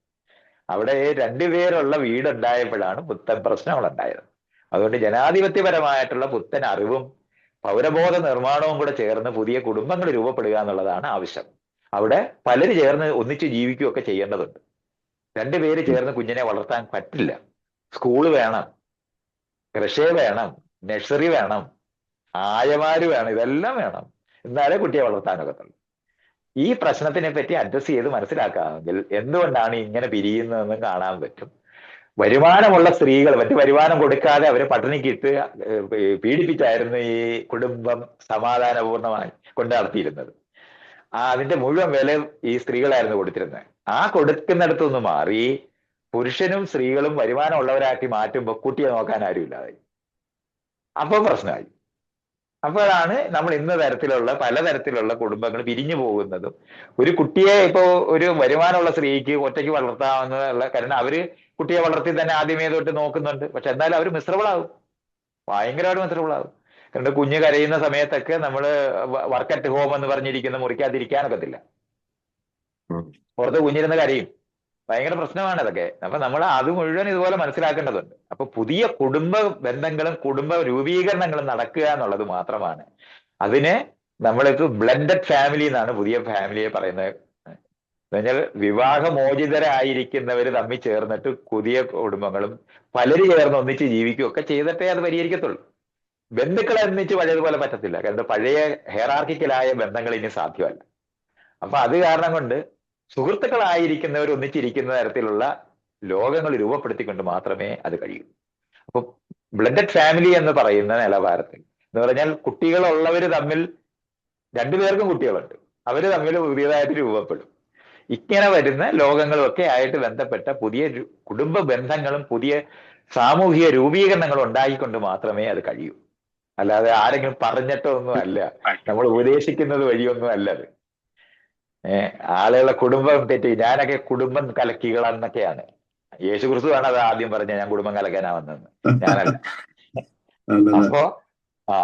അവിടെ രണ്ടുപേരുള്ള വീടുണ്ടായപ്പോഴാണ് പുത്തൻ പ്രശ്നങ്ങളുണ്ടായത്. അതുകൊണ്ട് ജനാധിപത്യപരമായിട്ടുള്ള പുത്തൻ അറിവും പൗരബോധ നിർമ്മാണവും കൂടെ ചേർന്ന് പുതിയ കുടുംബങ്ങൾ രൂപപ്പെടുക എന്നുള്ളതാണ് ആവശ്യം. അവിടെ പലര് ചേർന്ന് ഒന്നിച്ച് ജീവിക്കുകയൊക്കെ ചെയ്യേണ്ടതുണ്ട്. രണ്ടുപേര് ചേർന്ന് കുഞ്ഞിനെ വളർത്താൻ പറ്റില്ല. സ്കൂള് വേണം, ക്രഷേ വേണം, നഴ്സറി വേണം, ആയമാര് വേണം, ഇതെല്ലാം വേണം. എന്നാലേ കുട്ടിയെ വളർത്താനൊക്കത്തുള്ളൂ. ഈ പ്രശ്നത്തിനെ പറ്റി അഡ്രസ് ചെയ്ത് മനസ്സിലാക്കാമെങ്കിൽ എന്തുകൊണ്ടാണ് ഇങ്ങനെ പിരിയുന്നതെന്ന് കാണാൻ പറ്റും. വരുമാനമുള്ള സ്ത്രീകൾ മറ്റു വരുമാനം കൊടുക്കാതെ അവരെ പട്ടിണിക്കിട്ട് പീഡിപ്പിച്ചായിരുന്നു ഈ കുടുംബം സമാധാനപൂർണമായി കൊണ്ട് നടത്തിയിരുന്നത്. അതിന്റെ മുഴുവൻ വില ഈ സ്ത്രീകളായിരുന്നു കൊടുത്തിരുന്നത്. ആ കൊടുക്കുന്നിടത്തുനിന്ന് മാറി പുരുഷനും സ്ത്രീകളും വരുമാനമുള്ളവരാക്കി മാറ്റുമ്പോൾ കുട്ടിയെ നോക്കാൻ ആരുമില്ലാതായി. അപ്പൊ പ്രശ്നമായി. അപ്പോഴാണ് നമ്മൾ ഇന്ന തരത്തിലുള്ള പലതരത്തിലുള്ള കുടുംബങ്ങൾ പിരിഞ്ഞു പോകുന്നതും. ഒരു കുട്ടിയെ ഇപ്പോ ഒരു വരുമാനമുള്ള സ്ത്രീക്ക് ഒറ്റയ്ക്ക് വളർത്താവുന്നതുള്ള, കാരണം അവര് കുട്ടിയെ വളർത്തി തന്നെ ആദ്യമേ തൊട്ട് നോക്കുന്നുണ്ട്. പക്ഷെ എന്നാലും അവർ മിശ്രബിളാവും, ഭയങ്കരമായിട്ട് മിശ്രബിളാവും. കാരണം കുഞ്ഞ് കരയുന്ന സമയത്തൊക്കെ നമ്മൾ വർക്ക് അറ്റ് ഹോം എന്ന് പറഞ്ഞിരിക്കുന്ന മുറിക്കാതിരിക്കാനൊക്കത്തില്ല. പുറത്ത് കുഞ്ഞിരുന്ന് കരയും. ഭയങ്കര പ്രശ്നമാണ് ഇതൊക്കെ. അപ്പൊ നമ്മൾ അത് മുഴുവൻ ഇതുപോലെ മനസ്സിലാക്കേണ്ടതുണ്ട്. അപ്പൊ പുതിയ കുടുംബ ബന്ധങ്ങളും കുടുംബ രൂപീകരണങ്ങളും നടക്കുക എന്നുള്ളത് മാത്രമാണ്. അതിന് നമ്മളിപ്പോ ബ്ലെൻഡഡ് ഫാമിലി എന്നാണ് പുതിയ ഫാമിലിയെ പറയുന്നത്. എന്നുവെച്ചാൽ വിവാഹമോചിതരായിരിക്കുന്നവർ തമ്മിൽ ചേർന്നിട്ട് പുതിയ കുടുംബങ്ങളും പലര് ചേർന്ന് ഒന്നിച്ച് ജീവിക്കുകയൊക്കെ ചെയ്തിട്ടേ അത് പരിഹരിക്കത്തുള്ളൂ. ബന്ധുക്കളെ ഒന്നിച്ച് പഴയതുപോലെ പറ്റത്തില്ല. കാരണം പഴയ ഹെയറാർക്കിക്കലായ ബന്ധങ്ങൾ ഇനി സാധ്യമല്ല. അപ്പൊ അത് കാരണം കൊണ്ട് സുഹൃത്തുക്കളായിരിക്കുന്നവർ ഒന്നിച്ചിരിക്കുന്ന തരത്തിലുള്ള ലോകങ്ങൾ രൂപപ്പെടുത്തിക്കൊണ്ട് മാത്രമേ അത് കഴിയൂ. അപ്പൊ ബ്ലെൻഡഡ് ഫാമിലി എന്ന് പറയുന്ന നിലവാരത്തിൽ എന്ന് പറഞ്ഞാൽ കുട്ടികളുള്ളവർ തമ്മിൽ രണ്ടുപേർക്കും കുട്ടികളുണ്ട്, അവര് തമ്മിൽ പുതിയതായിട്ട് രൂപപ്പെടും. ഇങ്ങനെ വരുന്ന ലോകങ്ങളുമൊക്കെ ആയിട്ട് ബന്ധപ്പെട്ട പുതിയ കുടുംബ ബന്ധങ്ങളും പുതിയ സാമൂഹിക രൂപീകരണങ്ങളും ഉണ്ടായിക്കൊണ്ട് മാത്രമേ അത് കഴിയൂ. അല്ലാതെ ആരെങ്കിലും പറഞ്ഞിട്ടോ ഒന്നും അല്ല, നമ്മൾ ഉപദേശിക്കുന്നത് വഴിയൊന്നും അല്ല അത്. ആളുകളെ കുടുംബം തെറ്റി. ഞാനൊക്കെ കുടുംബം കലക്കികളെന്നൊക്കെയാണ്. യേശു ക്രിസ്തുവാണ് അത് ആദ്യം പറഞ്ഞ, ഞാൻ കുടുംബം കലക്കാനാ വന്നതെന്ന്. ഞാനല്ല.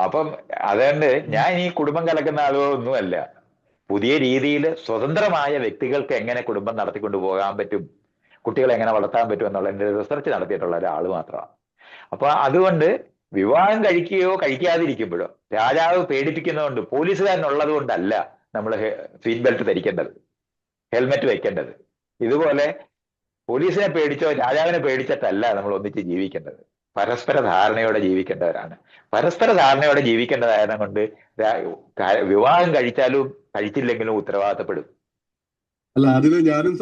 അപ്പം അതുകൊണ്ട് ഞാൻ ഈ കുടുംബം കലക്കുന്ന ആളുകളൊന്നും അല്ല. പുതിയ രീതിയിൽ സ്വതന്ത്രമായ വ്യക്തികൾക്ക് എങ്ങനെ കുടുംബം നടത്തിക്കൊണ്ട് പോകാൻ പറ്റും, കുട്ടികളെ എങ്ങനെ വളർത്താൻ പറ്റും എന്നുള്ളതിന്റെ റിസർച്ച് നടത്തിയിട്ടുള്ള ഒരാൾ മാത്രമാണ്. അപ്പൊ അതുകൊണ്ട് വിവാഹം കഴിക്കുകയോ കഴിക്കാതിരിക്കുമ്പോഴോ രാജാവ് പേടിപ്പിക്കുന്നതുകൊണ്ട്, പോലീസുകാരനുള്ളത് കൊണ്ടല്ല നമ്മൾ സീറ്റ് ബെൽറ്റ് ധരിക്കേണ്ടത്, ഹെൽമെറ്റ് വെക്കേണ്ടത്. ഇതുപോലെ പോലീസിനെ പേടിച്ചോ രാജാവിനെ പേടിച്ചിട്ടല്ല നമ്മൾ ഒന്നിച്ച് ജീവിക്കേണ്ടത്. പരസ്പര ധാരണയോടെ ജീവിക്കേണ്ടവരാണ്. പരസ്പര ധാരണയോടെ ജീവിക്കേണ്ടതായത് കൊണ്ട് വിവാഹം കഴിച്ചാലും കഴിച്ചില്ലെങ്കിലും ഉത്തരവാദിത്തപ്പെടും. അല്ല, അതിന് ഞാനും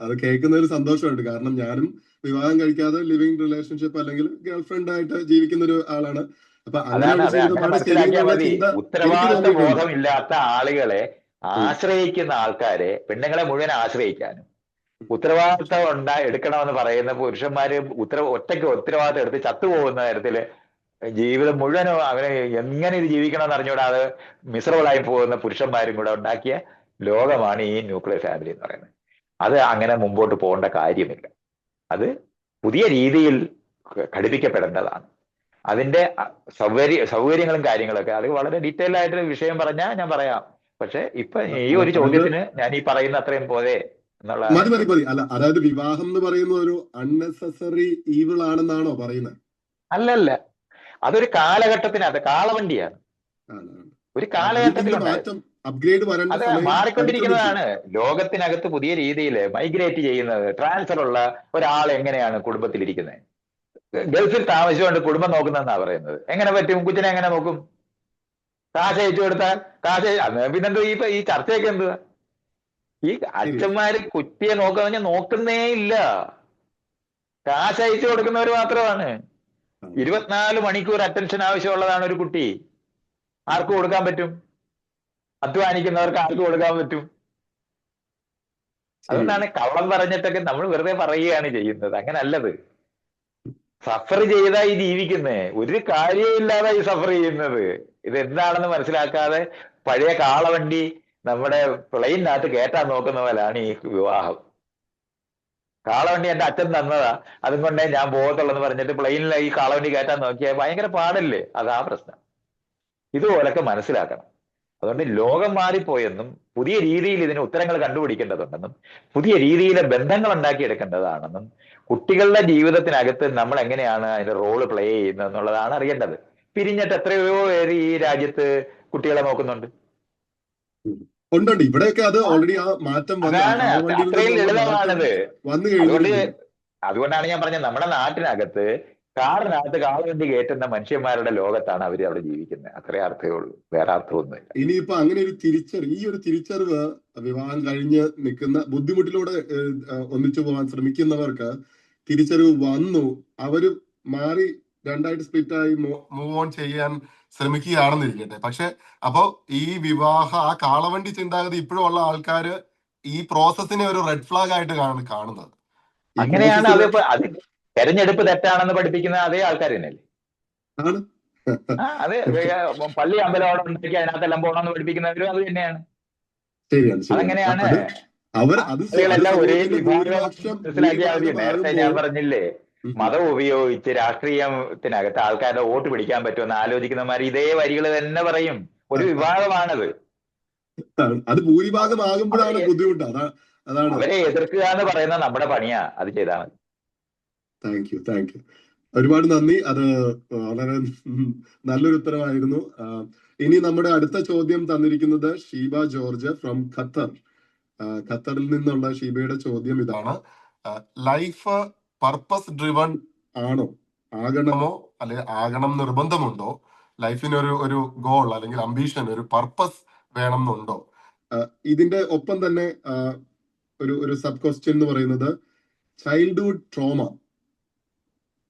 അത് കേൾക്കുന്നതിൽ സന്തോഷമുണ്ട്. കാരണം ഞാനും വിവാഹം കഴിക്കാതെ ലിവിങ് റിലേഷൻഷിപ്പ് അല്ലെങ്കിൽ ഗേൾഫ്രണ്ട് ആയിട്ട് ജീവിക്കുന്ന ഒരു ആളാണ്. അപ്പൊ അതാണ് അങ്ങനെ മനസ്സിലാക്കിയാൽ മതി. ഉത്തരവാദിത്ത എനിക്ക് തോന്നിയിട്ടുണ്ട്. ബോധമില്ലാത്ത ആളുകളെ ആശ്രയിക്കുന്ന ആൾക്കാരെ, പെണ്ണുങ്ങളെ മുഴുവൻ ആശ്രയിക്കാനും ഉത്തരവാദിത്തം എടുക്കണമെന്ന് പറയുന്ന പുരുഷന്മാര് ഒറ്റയ്ക്ക് ഉത്തരവാദിത്തം എടുത്ത് ചത്തുപോകുന്ന തരത്തില് ജീവിതം മുഴുവനും അവനെ എങ്ങനെ ഇത് ജീവിക്കണമെന്ന് അറിഞ്ഞുകൂടാതെ മിസറബിളായി പോകുന്ന പുരുഷന്മാരും കൂടെ ഉണ്ടാക്കിയ ലോകമാണ് ഈ ന്യൂക്ലിയർ ഫാമിലി എന്ന് പറയുന്നത്. അത് അങ്ങനെ മുമ്പോട്ട് പോകേണ്ട കാര്യമില്ല. അത് പുതിയ രീതിയിൽ ഘടിപ്പിക്കപ്പെടേണ്ടതാണ്. അതിന്റെ സൗകര്യങ്ങളും കാര്യങ്ങളൊക്കെ അത് വളരെ ഡീറ്റെയിൽ ആയിട്ട് വിഷയം പറഞ്ഞാൽ ഞാൻ പറയാം. പക്ഷെ ഇപ്പൊ ഈ ഒരു ചോദ്യത്തിന് ഞാൻ ഈ പറയുന്ന അത്രയും പോലെ എന്നുള്ള. മതി. അല്ല, അതായത് വിവാഹം എന്ന് പറയുന്ന ഒരു അൺനെസസറി ഈവിൾ ആണെന്നാണോ പറയുന്നത്? അല്ലല്ല, അതൊരു കാലഘട്ടത്തിനകത്ത് കാളവണ്ടിയാണ്. ഒരു കാലഘട്ടത്തിലുണ്ടായത് അപ്ഗ്രേഡ് അത് മാറിക്കൊണ്ടിരിക്കുന്നതാണ്. ലോകത്തിനകത്ത് പുതിയ രീതിയിൽ മൈഗ്രേറ്റ് ചെയ്യുന്നത്, ട്രാൻസ്ഫർ ഉള്ള ഒരാൾ എങ്ങനെയാണ് കുടുംബത്തിലിരിക്കുന്നത്? ഗൾഫിൽ താമസിച്ചുകൊണ്ട് കുടുംബം നോക്കുന്നതെന്നാ പറയുന്നത്. എങ്ങനെ പറ്റും? കുഞ്ഞിനെ എങ്ങനെ നോക്കും? കാശ് അയച്ചു കൊടുത്താൽ പിന്നെന്തോ ഈ ചർച്ചയൊക്കെ എന്തുവാ? ഈ അച്ഛന്മാര് കുട്ടിയെ നോക്കാന്ന് പറഞ്ഞാൽ നോക്കുന്നേ ഇല്ല. കാശ് അയച്ചു കൊടുക്കുന്നവർ മാത്രമാണ്. 24 മണിക്കൂർ അറ്റൻഷൻ ആവശ്യമുള്ളതാണ് ഒരു കുട്ടി. ആർക്ക് കൊടുക്കാൻ പറ്റും? അധ്വാനിക്കുന്നവർക്ക് ആർക്ക് കൊടുക്കാൻ പറ്റും? അതുകൊണ്ടാണ് കള്ളം പറഞ്ഞിട്ടൊക്കെ നമ്മൾ വെറുതെ പറയുകയാണ് ചെയ്യുന്നത്. അങ്ങനല്ലത്. സഫർ ചെയ്താ ഈ ജീവിക്കുന്നേ, ഒരു കാര്യമില്ലാതെ ഈ സഫർ ചെയ്യുന്നത്. ഇത് എന്താണെന്ന് മനസ്സിലാക്കാതെ പഴയ കാളവണ്ടി നമ്മുടെ പ്ലെയിനകത്ത് കയറ്റാൻ നോക്കുന്ന പോലാണ് ഈ വിവാഹം. കാളവണ്ടി എന്റെ അച്ഛൻ തന്നതാ, അതും കൊണ്ടേ ഞാൻ പോകത്തുള്ളെന്ന് പറഞ്ഞിട്ട് പ്ലെയിനിൽ ഈ കാളവണ്ടി കയറ്റാൻ നോക്കിയാൽ ഭയങ്കര പാടല്ലേ? അതാ പ്രശ്നം. ഇതുപോലൊക്കെ മനസ്സിലാക്കണം. അതുകൊണ്ട് ലോകം മാറിപ്പോയെന്നും പുതിയ രീതിയിൽ ഇതിന് ഉത്തരങ്ങൾ കണ്ടുപിടിക്കേണ്ടതുണ്ടെന്നും പുതിയ രീതിയിലെ ബന്ധങ്ങൾ ഉണ്ടാക്കിയെടുക്കേണ്ടതാണെന്നും കുട്ടികളുടെ ജീവിതത്തിനകത്ത് നമ്മൾ എങ്ങനെയാണ് അതിന്റെ റോള് പ്ലേ ചെയ്യുന്നത് എന്നുള്ളതാണ് അറിയേണ്ടത്. പിരിഞ്ഞിട്ട് എത്രയോ പേര് ഈ രാജ്യത്ത് കുട്ടികളെ നോക്കുന്നുണ്ട്. ഉണ്ട്. ഇവിടെയൊക്കെ അത് ഓൾറെഡി ആ മാറ്റം അതാണ് അത്രയും ലളിതമാണത്. അതുകൊണ്ടാണ് ഞാൻ പറഞ്ഞത്, നമ്മുടെ നാട്ടിനകത്ത് കാറിനകത്ത് കാളവണ്ടി കയറ്റുന്ന മനുഷ്യന്മാരുടെ ലോകത്താണ് അവർ അവിടെ ജീവിക്കുന്നത്. അത്രേ അർത്ഥമേ ഉള്ളൂ, വേറെ അർത്ഥമൊന്നുമില്ല. ഇനിയിപ്പോ അങ്ങനെ ഒരു തിരിച്ചറിവ് വിവാഹം കഴിഞ്ഞ് നിൽക്കുന്ന ബുദ്ധിമുട്ടിലൂടെ ഒന്നിച്ചു പോകാൻ ശ്രമിക്കുന്നവർക്ക് തിരിച്ചറിവ് വന്നു, അവര് മാറി രണ്ടായിട്ട് സ്പ്ലിറ്റ് ആയി മൂവ് ഓൺ ചെയ്യാൻ ശ്രമിക്കുകയാണെന്നിരിക്കട്ടെ. പക്ഷെ അപ്പോ ഈ ആ കാളവണ്ടി ചിന്താഗതി ഇപ്പോഴും ഉള്ള ആൾക്കാര് ഈ പ്രോസസ്സിനെ ഒരു റെഡ് ഫ്ലാഗ് ആയിട്ട് കാണുന്നത്. അങ്ങനെയാണ് അത് തെരഞ്ഞെടുപ്പ് തെറ്റാണെന്ന് പഠിപ്പിക്കുന്ന അതേ ആൾക്കാർ തന്നെയല്ലേ? അതെ, പള്ളി അമ്പലം ഉണ്ടാക്കി അതിനകത്തെല്ലാം പോകണമെന്ന് പഠിപ്പിക്കുന്നവരും അത് തന്നെയാണ്. അതങ്ങനെയാണ്. ആളുകളെല്ലാം ഒരേ വിഭാഗം മനസ്സിലാക്കിയാൽ മതി. നേരത്തെ ഞാൻ പറഞ്ഞില്ലേ, മതം ഉപയോഗിച്ച് രാഷ്ട്രീയത്തിനകത്ത് ആൾക്കാരുടെ വോട്ട് പിടിക്കാൻ പറ്റുമെന്ന് ആലോചിക്കുന്നവന്മാർ ഇതേ വരികൾ തന്നെ പറയും. ഒരു വിഭാഗമാണത്. അത് ഭൂരിഭാഗമാകുമ്പോഴാണ് ബുദ്ധിമുട്ട്. അതാണ് അവരെ എതിർക്കുക എന്ന് പറയുന്നത് നമ്മുടെ പണിയാ. അത് ചെയ്താൽ മതി. Thank you. ഒരുപാട് നന്ദി. അത് വളരെ നല്ലൊരു ഉത്തരവായിരുന്നു. ഇനി നമ്മുടെ അടുത്ത ചോദ്യം തന്നിരിക്കുന്നത് ഷീബ ജോർജ് ഫ്രം ഖത്തർ. ഖത്തറിൽ നിന്നുള്ള ഷീബയുടെ ചോദ്യം ഇതാണ്: ലൈഫ് പർപ്പസ് ഡ്രിവൺ ആണോ? ആകണമോ? അല്ലെങ്കിൽ ആകണം നിർബന്ധമുണ്ടോ? ലൈഫിന് ഒരു ഗോൾ അല്ലെങ്കിൽ അംബീഷൻ, ഒരു പർപ്പസ് വേണം എന്നുണ്ടോ? ഇതിന്റെ ഒപ്പം തന്നെ ഒരു സബ് ക്വസ്റ്റ്യൻ എന്ന് പറയുന്നത്, ചൈൽഡ്ഹുഡ് ട്രോമ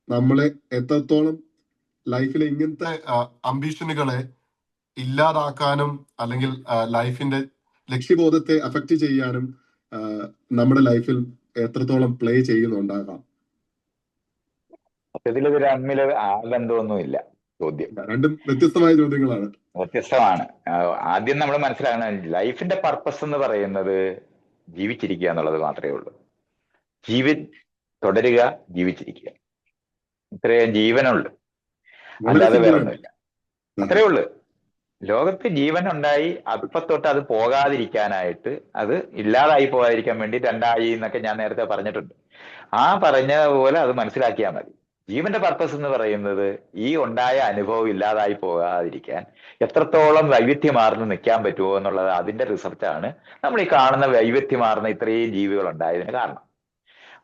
നമ്മളെ എത്രത്തോളം ലൈഫിലെ ഇങ്ങനത്തെ അംബീഷനുകളെ ഇല്ലാതാക്കാനും അല്ലെങ്കിൽ ലൈഫിന്റെ ലക്ഷ്യബോധത്തെ അഫക്റ്റ് ചെയ്യാനും നമ്മുടെ ലൈഫിൽ എത്രത്തോളം പ്ലേ ചെയ്യുന്നുണ്ടാകാം? സത്യത്തിൽ ഇത് തമ്മില് ബന്ധമൊന്നുമില്ല. ചോദ്യം രണ്ടും വ്യത്യസ്തമായ ചോദ്യങ്ങളാണ്. വ്യത്യസ്തമാണ്. ആദ്യം നമ്മൾ മനസ്സിലാക്കണം, ലൈഫിന്റെ പർപ്പസ് എന്ന് പറയുന്നത് ജീവിച്ചിരിക്കുക എന്നുള്ളത് മാത്രമേ ഉള്ളൂ. തുടരുക, ജീവിച്ചിരിക്കുക, ഇത്രയും ജീവനുള്ളു, അല്ലാതെ വേറെ ഒന്നുമില്ല. അത്രേ ഉള്ളു. ലോകത്ത് ജീവൻ ഉണ്ടായി അപ്പൊ തൊട്ട് അത് പോകാതിരിക്കാനായിട്ട്, അത് ഇല്ലാതായി പോകാതിരിക്കാൻ വേണ്ടി 2 എന്നൊക്കെ ഞാൻ നേരത്തെ പറഞ്ഞിട്ടുണ്ട്. ആ പറഞ്ഞ പോലെ അത് മനസ്സിലാക്കിയാൽ മതി. ജീവന്റെ പർപ്പസ് എന്ന് പറയുന്നത് ഈ ഉണ്ടായ അനുഭവം ഇല്ലാതായി പോകാതിരിക്കാൻ എത്രത്തോളം വൈവിധ്യമാർന്ന് നിൽക്കാൻ പറ്റുമോ എന്നുള്ളത്, അതിന്റെ റിസർച്ചാണ് നമ്മൾ ഈ കാണുന്ന വൈവിധ്യമാർന്ന ഇത്രയും ജീവികൾ ഉണ്ടായതിന് കാരണം.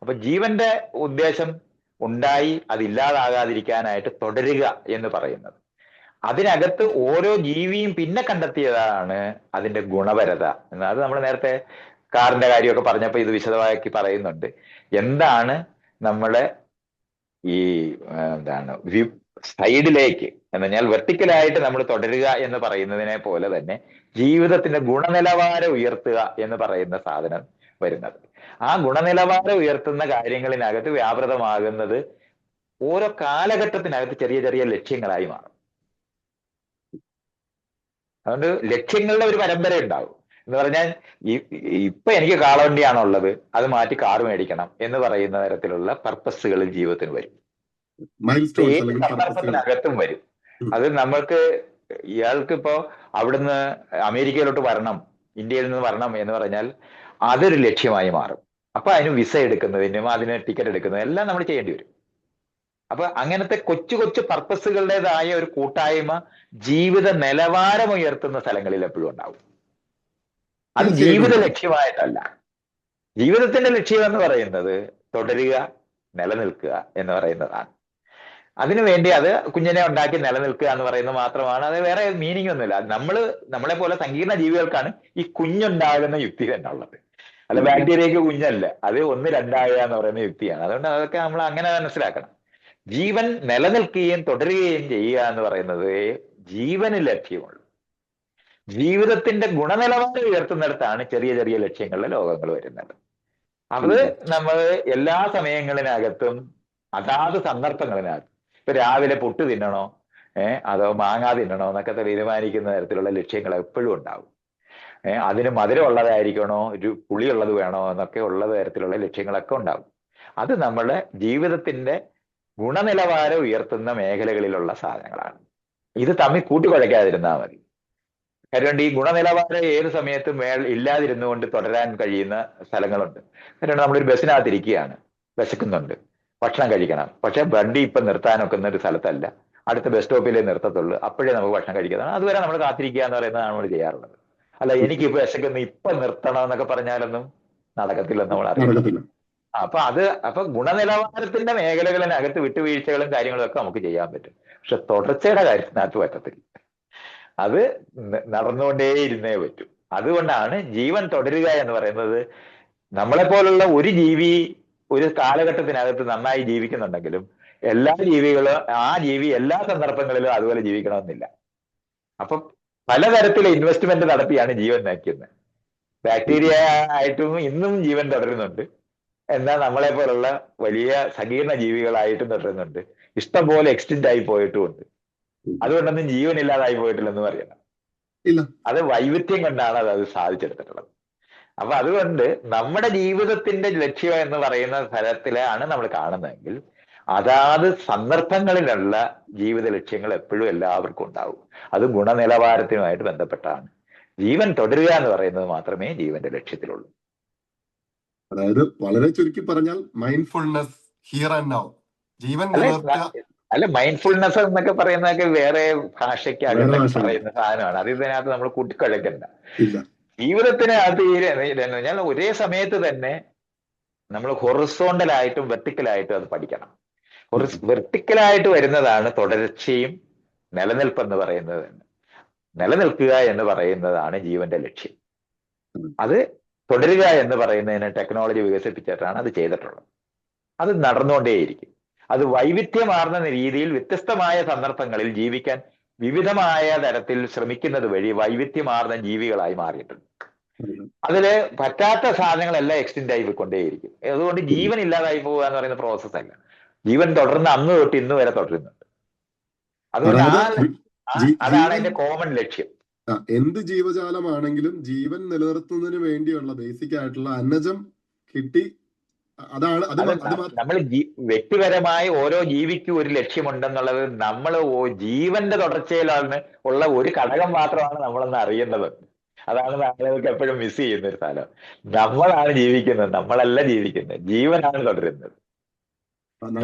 അപ്പൊ ജീവന്റെ ഉദ്ദേശം ഉണ്ടായി അതില്ലാതാകാതിരിക്കാനായിട്ട് തുടരുക എന്ന് പറയുന്നത്. അതിനകത്ത് ഓരോ ജീവിയും പിന്നെ കണ്ടെത്തിയതാണ് അതിന്റെ ഗുണപരത. അത് നമ്മൾ നേരത്തെ കാറിന്റെ കാര്യമൊക്കെ പറഞ്ഞപ്പോൾ ഇത് വിശദമാക്കി പറയുന്നുണ്ട്. എന്താണ് നമ്മളെ ഈ സൈഡിലേക്ക് എന്ന് പറഞ്ഞാൽ വെർട്ടിക്കലായിട്ട് നമ്മൾ തുടരുക എന്ന് പറയുന്നതിനെ പോലെ തന്നെ ജീവിതത്തിന്റെ ഗുണനിലവാരം ഉയർത്തുക എന്ന് പറയുന്ന സാധനം വരുന്നത്. ആ ഗുണനിലവാരം ഉയർത്തുന്ന കാര്യങ്ങളിനകത്ത് വ്യാപൃതമാകുന്നത് ഓരോ കാലഘട്ടത്തിനകത്ത് ചെറിയ ചെറിയ ലക്ഷ്യങ്ങളായി മാറും. അതുകൊണ്ട് ലക്ഷ്യങ്ങളുടെ ഒരു പരമ്പര ഉണ്ടാവും. എന്ന് പറഞ്ഞാൽ ഇപ്പൊ എനിക്ക് കാളവണ്ടിയാണുള്ളത്, അത് മാറ്റി കാറ് മേടിക്കണം എന്ന് പറയുന്ന തരത്തിലുള്ള പർപ്പസുകൾ ജീവിതത്തിന് വരും. ഏത് സന്ദർഭത്തിനകത്തും വരും. അത് നമ്മൾക്ക് ഇയാൾക്ക് ഇപ്പോ അവിടുന്ന് അമേരിക്കയിലോട്ട് വരണം, ഇന്ത്യയിൽ നിന്ന് വരണം എന്ന് പറഞ്ഞാൽ അതൊരു ലക്ഷ്യമായി മാറും. അപ്പൊ അതിന് വിസ എടുക്കുന്നതിനും അതിന് ടിക്കറ്റ് എടുക്കുന്നതിനും എല്ലാം നമ്മൾ ചെയ്യേണ്ടി വരും. അപ്പൊ അങ്ങനത്തെ കൊച്ചു കൊച്ചു പർപ്പസുകളുടേതായ ഒരു കൂട്ടായ്മ ജീവിത നിലവാരം ഉയർത്തുന്ന സ്ഥലങ്ങളിൽ എപ്പോഴും ഉണ്ടാവും. അത് ജീവിത ലക്ഷ്യമായിട്ടല്ല. ജീവിതത്തിന്റെ ലക്ഷ്യം എന്ന് പറയുന്നത് തുടരുക, നിലനിൽക്കുക എന്ന് പറയുന്നതാണ്. അതിനുവേണ്ടി അത് കുഞ്ഞിനെ ഉണ്ടാക്കി നിലനിൽക്കുക എന്ന് പറയുന്നത് മാത്രമാണ്. അത് വേറെ മീനിങ് ഒന്നുമില്ല. നമ്മളെ പോലെ സങ്കീർണ ജീവികൾക്കാണ് ഈ കുഞ്ഞുണ്ടാകുന്ന യുക്തി തന്നെ ഉള്ളത്. അല്ല, ബാക്ടീരിയക്ക് കുഞ്ഞല്ല, അത് 1, 2 എന്ന് പറയുന്ന യുക്തിയാണ്. അതുകൊണ്ട് അതൊക്കെ നമ്മൾ അങ്ങനെ മനസ്സിലാക്കണം. ജീവൻ നിലനിൽക്കുകയും തുടരുകയും ചെയ്യുക എന്ന് പറയുന്നത് ജീവന് ലക്ഷ്യമുള്ളൂ. ജീവിതത്തിന്റെ ഗുണനിലവാരം ഉയർത്തുന്നിടത്താണ് ചെറിയ ചെറിയ ലക്ഷ്യങ്ങളിലെ ലോകങ്ങൾ വരുന്നത്. അത് നമ്മൾ എല്ലാ സമയങ്ങളിനകത്തും അതാത് സന്ദർഭങ്ങളിനകത്ത് ഇപ്പൊ രാവിലെ പുട്ട് തിന്നണോ അതോ മാങ്ങ തിന്നണോ എന്നൊക്കെ തീരുമാനിക്കുന്ന തരത്തിലുള്ള ലക്ഷ്യങ്ങൾ എപ്പോഴും ഉണ്ടാവും. അതിന് മധുരമുള്ളതായിരിക്കണോ പുളിയുള്ളത് വേണോ എന്നൊക്കെ ഉള്ള തരത്തിലുള്ള ലക്ഷ്യങ്ങളൊക്കെ ഉണ്ടാവും. അത് നമ്മളുടെ ജീവിതത്തിന്റെ ഗുണനിലവാരം ഉയർത്തുന്ന മേഖലകളിലുള്ള സാധനങ്ങളാണ്. ഇത് തമ്മിൽ കൂട്ടിക്കുഴയ്ക്കാതിരുന്നാൽ മതി. കാരണം ഈ ഗുണനിലവാരം ഏത് സമയത്തും ഇല്ലാതിരുന്നുകൊണ്ട് തുടരാൻ കഴിയുന്ന സ്ഥലങ്ങളുണ്ട്. കാരണം നമ്മളൊരു ബസ്സിനകത്തിരിക്കുകയാണ്, വിശക്കുന്നുണ്ട്, ഭക്ഷണം കഴിക്കണം. പക്ഷെ വണ്ടി ഇപ്പം നിർത്താനൊക്കുന്ന ഒരു സ്ഥലത്തല്ല, അടുത്ത ബസ് സ്റ്റോപ്പിലേ നിർത്തത്തുള്ളൂ, അപ്പോഴേ നമുക്ക് ഭക്ഷണം കഴിക്കുന്നതാണ്. അതുവരെ നമ്മൾ കാത്തിരിക്കുക എന്ന് പറയുന്നതാണ് നമ്മൾ ചെയ്യാറുള്ളത്. അല്ല, എനിക്കിപ്പോ വിശക്കുന്നു, ഇപ്പൊ നിർത്തണം എന്നൊക്കെ പറഞ്ഞാലൊന്നും നടക്കത്തില്ലെന്ന് നമ്മൾ അറിയത്തില്ല. അപ്പൊ ഗുണനിലവാരത്തിന്റെ മേഖലകളിനകത്ത് വിട്ടുവീഴ്ചകളും കാര്യങ്ങളും ഒക്കെ നമുക്ക് ചെയ്യാൻ പറ്റും. പക്ഷെ തുടർച്ചയുടെ കാര്യത്തിനകത്ത് പറ്റത്തില്ല. അത് നടന്നുകൊണ്ടേയിരുന്നേ പറ്റും. അതുകൊണ്ടാണ് ജീവൻ തുടരുക എന്ന് പറയുന്നത്. നമ്മളെപ്പോലുള്ള ഒരു ജീവി ഒരു കാലഘട്ടത്തിനകത്ത് നന്നായി ജീവിക്കുന്നുണ്ടെങ്കിലും എല്ലാ ജീവികളും ആ ജീവി എല്ലാ സന്ദർഭങ്ങളിലും അതുപോലെ ജീവിക്കണമെന്നില്ല. അപ്പൊ പലതരത്തിലുള്ള ഇൻവെസ്റ്റ്മെന്റ് നടത്തിയാണ് ജീവൻ നയിക്കുന്നത്. ബാക്ടീരിയ ആയിട്ടും ഇന്നും ജീവൻ തുടരുന്നുണ്ട്, എന്നാൽ നമ്മളെ പോലുള്ള വലിയ സങ്കീർണ ജീവികളായിട്ടും തുടരുന്നുണ്ട്. ഇഷ്ടം പോലെ എക്സ്റ്റെൻഡ് ആയി പോയിട്ടുമുണ്ട്. അതുകൊണ്ടൊന്നും ജീവനില്ലാതായി പോയിട്ടില്ലെന്ന് പറയണം. അത് വൈവിധ്യം കൊണ്ടാണ് അത് സാധിച്ചെടുത്തിട്ടുള്ളത്. അപ്പൊ അതുകൊണ്ട് നമ്മുടെ ജീവിതത്തിന്റെ ലക്ഷ്യം എന്ന് പറയുന്ന തലത്തിലാണ് നമ്മൾ കാണുന്നതെങ്കിൽ അതാത് സന്ദർഭങ്ങളിലുള്ള ജീവിത ലക്ഷ്യങ്ങൾ എപ്പോഴും എല്ലാവർക്കും ഉണ്ടാവും. അത് ഗുണനിലവാരത്തിനുമായിട്ട് ബന്ധപ്പെട്ടാണ്. ജീവൻ തുടരുക എന്ന് പറയുന്നത് മാത്രമേ ജീവന്റെ ലക്ഷ്യത്തിലുള്ളൂ. അതായത് വളരെ ചുരുക്കി പറഞ്ഞാൽ മൈൻഡ്ഫുൾനെസ്, ഹിയർ ആൻഡ് നൗ, ജീവൻ അല്ല, മൈൻഡ്ഫുൾനെസ് എന്നൊക്കെ പറയുന്നതൊക്കെ വേറെ ഭാഷയ്ക്ക് അകത്ത് പറയുന്ന സാധനമാണ്. അത് ഇതിനകത്ത് നമ്മൾ കൂട്ടിക്കുഴക്കണ്ട. ജീവിതത്തിനകത്ത് പറഞ്ഞാൽ ഒരേ സമയത്ത് തന്നെ നമ്മൾ ഹൊറിസോണ്ടലായിട്ടും വെർട്ടിക്കലായിട്ടും അത് പഠിക്കണം. വെർട്ടിക്കലായിട്ട് വരുന്നതാണ് തുടർച്ചയും നിലനിൽപ്പെന്ന് പറയുന്നത്. നിലനിൽക്കുക എന്ന് പറയുന്നതാണ് ജീവന്റെ ലക്ഷ്യം. അത് തുടരുക എന്ന് പറയുന്നതിന് ടെക്നോളജി വികസിപ്പിച്ചിട്ടാണ് അത് ചെയ്തിട്ടുള്ളത്. അത് നടന്നുകൊണ്ടേയിരിക്കും. അത് വൈവിധ്യമാർന്ന രീതിയിൽ വ്യത്യസ്തമായ സന്ദർഭങ്ങളിൽ ജീവിക്കാൻ വിവിധമായ തരത്തിൽ ശ്രമിക്കുന്നത് വഴി വൈവിധ്യമാർന്ന ജീവികളായി മാറിയിട്ടുണ്ട്. അതില് പറ്റാത്ത സാധനങ്ങളെല്ലാം എക്സ്റ്റെൻഡ് ആയി പോയിക്കൊണ്ടേയിരിക്കും. അതുകൊണ്ട് ജീവൻ ഇല്ലാതായി പോവുക എന്ന് പറയുന്ന പ്രോസസ് അല്ല. ജീവൻ തുടർന്ന് അന്ന് തൊട്ട് ഇന്ന് വരെ തുടരുന്നുണ്ട്. അതുകൊണ്ട് അതാണ് അതിന്റെ കോമൺ ലക്ഷ്യം. എന്ത് ജീവജാലമാണെങ്കിലും ജീവൻ നിലനിർത്തുന്നതിന് വേണ്ടിയുള്ള ബേസിക് ആയിട്ടുള്ള അന്നജം കിട്ടി. അതാണ് നമ്മൾ വ്യക്തിപരമായി ഓരോ ജീവിക്കും ഒരു ലക്ഷ്യമുണ്ടെന്നുള്ളത് നമ്മൾ ജീവന്റെ തുടർച്ചയിലാണ് ഉള്ള ഒരു ഘടകം മാത്രമാണ് നമ്മളൊന്ന് അറിയേണ്ടത്. അതാണ് ആളുകൾക്ക് എപ്പോഴും മിസ് ചെയ്യുന്ന ഒരു സ്ഥലം. നമ്മളാണ് ജീവിക്കുന്നത്, നമ്മളല്ല ജീവിക്കുന്നത്, ജീവനാണ് തുടരുന്നത്.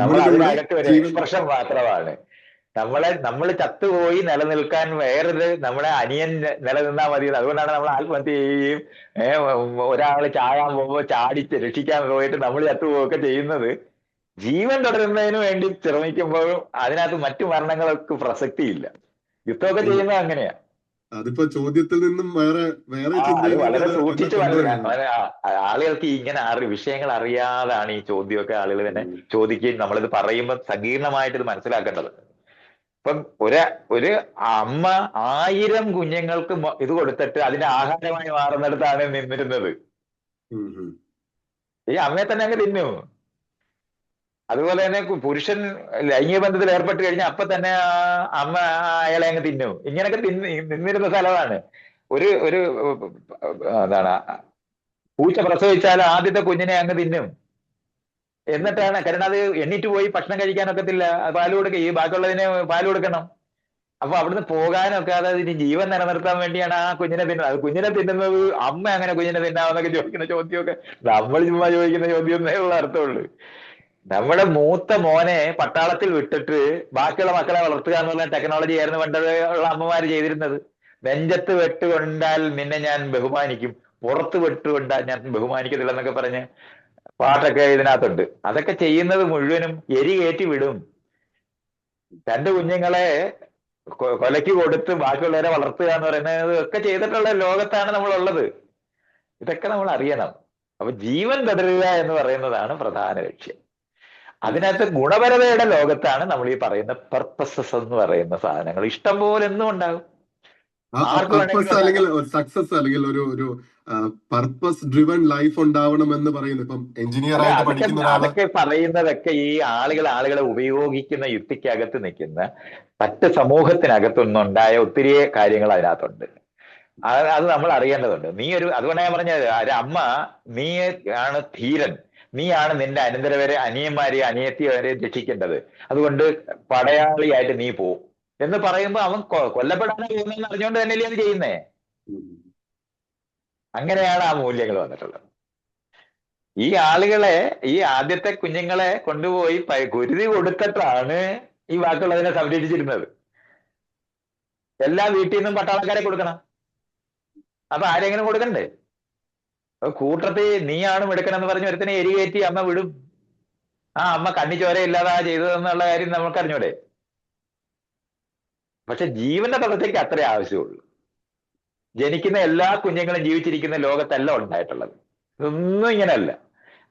നമ്മൾ അതിനകത്ത് ഒരു എക്സ്പ്രഷൻ മാത്രമാണ്. നമ്മൾ ചത്തുപോയി നിലനിൽക്കാൻ വേറൊരു നമ്മുടെ അനിയൻ നിലനിന്നാൽ മതി. അതുകൊണ്ടാണ് നമ്മൾ ആത്മഹത്യ ചെയ്യുകയും ഒരാൾ ചാകാൻ പോകുമ്പോൾ ചാടി രക്ഷിക്കാൻ പോയിട്ട് നമ്മൾ ചത്തുപോവുകയൊക്കെ ചെയ്യുന്നത്. ജീവൻ തുടരുന്നതിന് വേണ്ടി ശ്രമിക്കുമ്പോഴും അതിനകത്ത് മറ്റു മരണങ്ങൾക്ക് പ്രസക്തിയില്ല. യുദ്ധമൊക്കെ ചെയ്യുന്നത് അങ്ങനെയാ. അതിപ്പോ ചോദ്യത്തിൽ നിന്നും വേറെ വളരെ സൂക്ഷിച്ചു ആളുകൾക്ക് ഇങ്ങനെ വിഷയങ്ങൾ അറിയാതാണ് ഈ ചോദ്യമൊക്കെ ആളുകൾ തന്നെ ചോദിക്കുകയും നമ്മളിത് പറയുമ്പോൾ സങ്കീർണമായിട്ട് ഇത് മനസ്സിലാക്കേണ്ടത്. ഇപ്പം ഒരു അമ്മ 1000 കുഞ്ഞുങ്ങൾക്ക് ഇത് കൊടുത്തിട്ട് അതിന്റെ ആഹാരമായി മാറുന്നിടത്താണ് നിന്നിരുന്നത്. ഈ അമ്മയെ തന്നെ അങ്ങ് തിന്നു. അതുപോലെ തന്നെ പുരുഷൻ ലൈംഗിക ബന്ധത്തിൽ ഏർപ്പെട്ട് കഴിഞ്ഞാൽ അപ്പൊ തന്നെ അമ്മ അയാളെ അങ്ങ് തിന്നു. ഇങ്ങനെയൊക്കെ നിന്നിരുന്ന സ്ഥലമാണ്. ഒരു എന്താണ്, പൂച്ച പ്രസവിച്ചാൽ ആദ്യത്തെ കുഞ്ഞിനെ അങ്ങ് തിന്നും. എന്നിട്ടാണ്, കാരണം അത് എണ്ണീറ്റ് പോയി ഭക്ഷണം കഴിക്കാനൊക്കത്തില്ല, പാല് കൊടുക്കുക, ഈ ബാക്കിയുള്ളതിന് പാല് കൊടുക്കണം. അപ്പൊ അവിടുന്ന് പോകാനൊക്കെ അതിന് ജീവൻ നിലനിർത്താൻ വേണ്ടിയാണ് ആ കുഞ്ഞിനെ തിന്നുന്നത്. അത് കുഞ്ഞിനെ തിന്നുന്നത് അമ്മ അങ്ങനെ കുഞ്ഞിനെ തിന്നാമെന്നൊക്കെ ചോദിക്കുന്ന ചോദ്യമൊക്കെ നമ്മൾ ചുമ്മാ ചോദിക്കുന്ന ചോദ്യം എന്നേ ഉള്ള അർത്ഥമുള്ളൂ. നമ്മുടെ മൂത്ത മോനെ പട്ടാളത്തിൽ വിട്ടിട്ട് ബാക്കിയുള്ള മക്കളെ വളർത്തുക എന്നുള്ള ടെക്നോളജി ആയിരുന്നു പണ്ടത് ഉള്ള അമ്മമാര് ചെയ്തിരുന്നത്. നെഞ്ചത്ത് വെട്ടുകൊണ്ടാൽ നിന്നെ ഞാൻ ബഹുമാനിക്കും, പുറത്ത് വെട്ടുകൊണ്ടാൽ ഞാൻ ബഹുമാനിക്കത്തില്ല എന്നൊക്കെ പറഞ്ഞ് പാട്ടൊക്കെ ഇതിനകത്തുണ്ട്. അതൊക്കെ ചെയ്യുന്നത് മുഴുവനും എരി കയറ്റി വിടും. 2 കുഞ്ഞുങ്ങളെ കൊലയ്ക്ക് കൊടുത്ത് ബാക്കിയുള്ളവരെ വളർത്തുക എന്ന് പറയുന്നത് ഒക്കെ ചെയ്തിട്ടുള്ള ലോകത്താണ് നമ്മളുള്ളത്. ഇതൊക്കെ നമ്മൾ അറിയണം. അപ്പൊ ജീവൻ തുടരുക എന്ന് പറയുന്നതാണ് പ്രധാന ലക്ഷ്യം. അതിനകത്ത് ഗുണപരതയുടെ ലോകത്താണ് നമ്മൾ ഈ പറയുന്ന പർപ്പസസ് എന്ന് പറയുന്ന സാധനങ്ങൾ ഇഷ്ടം പോലെ എന്നും ഉണ്ടാകും. പർപ്പസ് അല്ലെങ്കിൽ സക്സസ് അല്ലെങ്കിൽ ഒരു പർപ്പസ് ഡ്രിവൺ ലൈഫ് ഉണ്ടാവണം എന്ന് പറയുന്നത്. ഇപ്പം എഞ്ചിനീയർ ആയിട്ട് പഠിക്കുന്ന അതൊക്കെ പറയുന്നതൊക്കെ ഈ ആളുകളെ ഉപയോഗിക്കുന്ന യുക്തിക്കകത്ത് നിൽക്കുന്ന മറ്റ് സമൂഹത്തിനകത്തൊന്നുണ്ടായ ഒത്തിരി കാര്യങ്ങൾ അതിനകത്തുണ്ട്. അത് നമ്മൾ അറിയേണ്ടതുണ്ട്. അതുകൊണ്ടാണ് ഞാൻ പറഞ്ഞത്, അമ്മ നീ ആണ് ധീരൻ, നീയാണ് നിന്റെ അനന്തരവരെ അനിയന്മാരെ അനിയത്തിവരെ രക്ഷിക്കേണ്ടത്, അതുകൊണ്ട് പടയാളിയായിട്ട് നീ പോ എന്ന് പറയുമ്പോൾ അവൻ കൊല്ലപ്പെടാനാണ് പോകുന്നതെന്ന് അറിഞ്ഞുകൊണ്ട് തന്നെയല്ലേ അത് ചെയ്യുന്നേ. അങ്ങനെയാണ് ആ മൂല്യങ്ങൾ വന്നിട്ടുള്ളത്. ഈ ആദ്യത്തെ കുഞ്ഞുങ്ങളെ കൊണ്ടുപോയി കുരുതി കൊടുത്തിട്ടാണ് ഈ ബാക്കിയുള്ളതിനെ സംരക്ഷിച്ചിരുന്നത്. എല്ലാ വീട്ടിൽ നിന്നും പട്ടാളക്കാരെ കൊടുക്കണം. അപ്പൊ ആരെങ്കിലും കൊടുക്കണ്ടേ? കൂട്ടത്തിൽ നീയാണ് എടുക്കണം എന്ന് പറഞ്ഞ് ഒരുത്തിനെ എരികേറ്റി അമ്മ വിടും. ആ അമ്മ കണ്ണിച്ചോര ഇല്ലാതാ ചെയ്തതെന്നുള്ള കാര്യം നമുക്ക് അറിഞ്ഞൂടെ? പക്ഷെ ജീവന്റെ തലത്തേക്ക് അത്രേ ആവശ്യമുള്ളൂ. ജനിക്കുന്ന എല്ലാ കുഞ്ഞുങ്ങളും ജീവിച്ചിരിക്കുന്ന ലോകത്തല്ല ഉണ്ടായിട്ടുള്ളത്. ഇതൊന്നും ഇങ്ങനെയല്ല.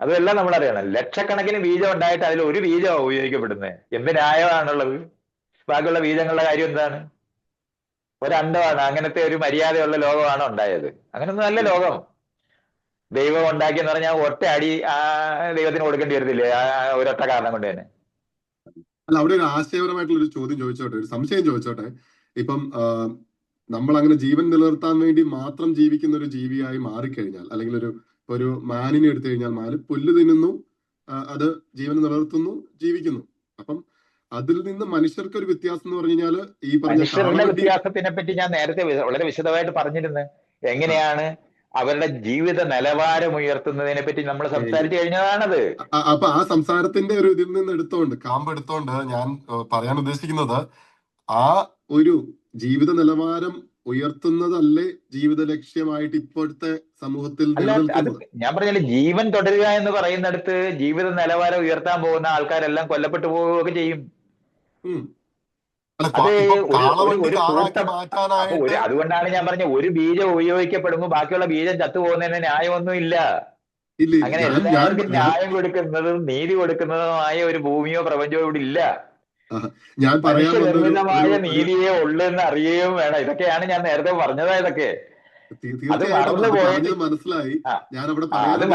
അതെല്ലാം നമ്മൾ അറിയണം. ലക്ഷക്കണക്കിന് ബീജം ഉണ്ടായിട്ട് അതിൽ ഒരു ബീജമാണ് ഉപയോഗിക്കപ്പെടുന്നത്. എന്ത് ന്യായമാണുള്ളത്? ബാക്കിയുള്ള ബീജങ്ങളുടെ കാര്യം എന്താണ്? ഒരണ്ടമാണ്. അങ്ങനത്തെ ഒരു മര്യാദയുള്ള ലോകമാണ് ഉണ്ടായത്. അങ്ങനൊന്നും അല്ല ലോകം. ദൈവം ഉണ്ടാക്കിയെന്ന് പറഞ്ഞാൽ ഒറ്റ അടി ദൈവത്തിന് കൊടുക്കേണ്ടി വരത്തില്ലേ? ഒരൊറ്റ കാരണം കൊണ്ട് തന്നെ. അല്ല, അവിടെ ഒരു ആശയപരമായിട്ടുള്ള ഒരു ചോദ്യം ചോദിച്ചോട്ടെ, ഒരു സംശയം ചോദിച്ചോട്ടെ. ഇപ്പം നമ്മൾ അങ്ങനെ ജീവൻ നിലനിർത്താൻ വേണ്ടി മാത്രം ജീവിക്കുന്ന ഒരു ജീവിയായി മാറിക്കഴിഞ്ഞാൽ, അല്ലെങ്കിൽ ഒരു മാനിനെ എടുത്തു കഴിഞ്ഞാൽ, മാന് പുല്ല് തിന്നുന്നു, അത് ജീവൻ നിലനിർത്തുന്നു, ജീവിക്കുന്നു. അപ്പം അതിൽ നിന്ന് മനുഷ്യർക്ക് ഒരു വ്യത്യാസം എന്ന് പറഞ്ഞു കഴിഞ്ഞാൽ ഈ പറഞ്ഞ വ്യത്യാസത്തിനെ പറ്റി ഞാൻ നേരത്തെ വളരെ വിശദമായിട്ട് പറഞ്ഞിരുന്നു. എങ്ങനെയാണ് അവരുടെ ജീവിത നിലവാരം ഉയർത്തുന്നതിനെ പറ്റി നമ്മൾ സംസാരിച്ചു കഴിഞ്ഞതാണത്. അപ്പൊ ആ സംസാരത്തിന്റെ ഒരു ഇതിൽ നിന്ന് കാമ്പെടുത്തോണ്ട് ഞാൻ പറയാൻ ഉദ്ദേശിക്കുന്നത്, ആ ഒരു ജീവിത നിലവാരം ഉയർത്തുന്നതല്ലേ ജീവിത ലക്ഷ്യമായിട്ട് ഇപ്പോഴത്തെ സമൂഹത്തിൽ ഞാൻ പറഞ്ഞാല് ജീവൻ തുടരുക എന്ന് പറയുന്നിടത്ത് ജീവിത നിലവാരം ഉയർത്താൻ പോകുന്ന ആൾക്കാരെല്ലാം കൊല്ലപ്പെട്ടു പോവുകയൊക്കെ ചെയ്യും. അതുകൊണ്ടാണ് ഞാൻ പറഞ്ഞ ഒരു ബീജം ഉപയോഗിക്കപ്പെടുമ്പോൾ ബാക്കിയുള്ള ബീജം ചത്തുപോകുന്നതിന് ന്യായമൊന്നുമില്ല. അങ്ങനെ എല്ലാവർക്കും ന്യായം കൊടുക്കുന്നതും നീതി കൊടുക്കുന്നതുമായ ഒരു ഭൂമിയോ പ്രപഞ്ചമോ ഇവിടെ ഇല്ല. മനുഷ്യനിർമ്മിതമായ നീതിയെ ഉള്ളെന്ന് അറിയുകയും വേണം. ഇതൊക്കെയാണ് ഞാൻ നേരത്തെ പറഞ്ഞത്. ഇതൊക്കെ അത്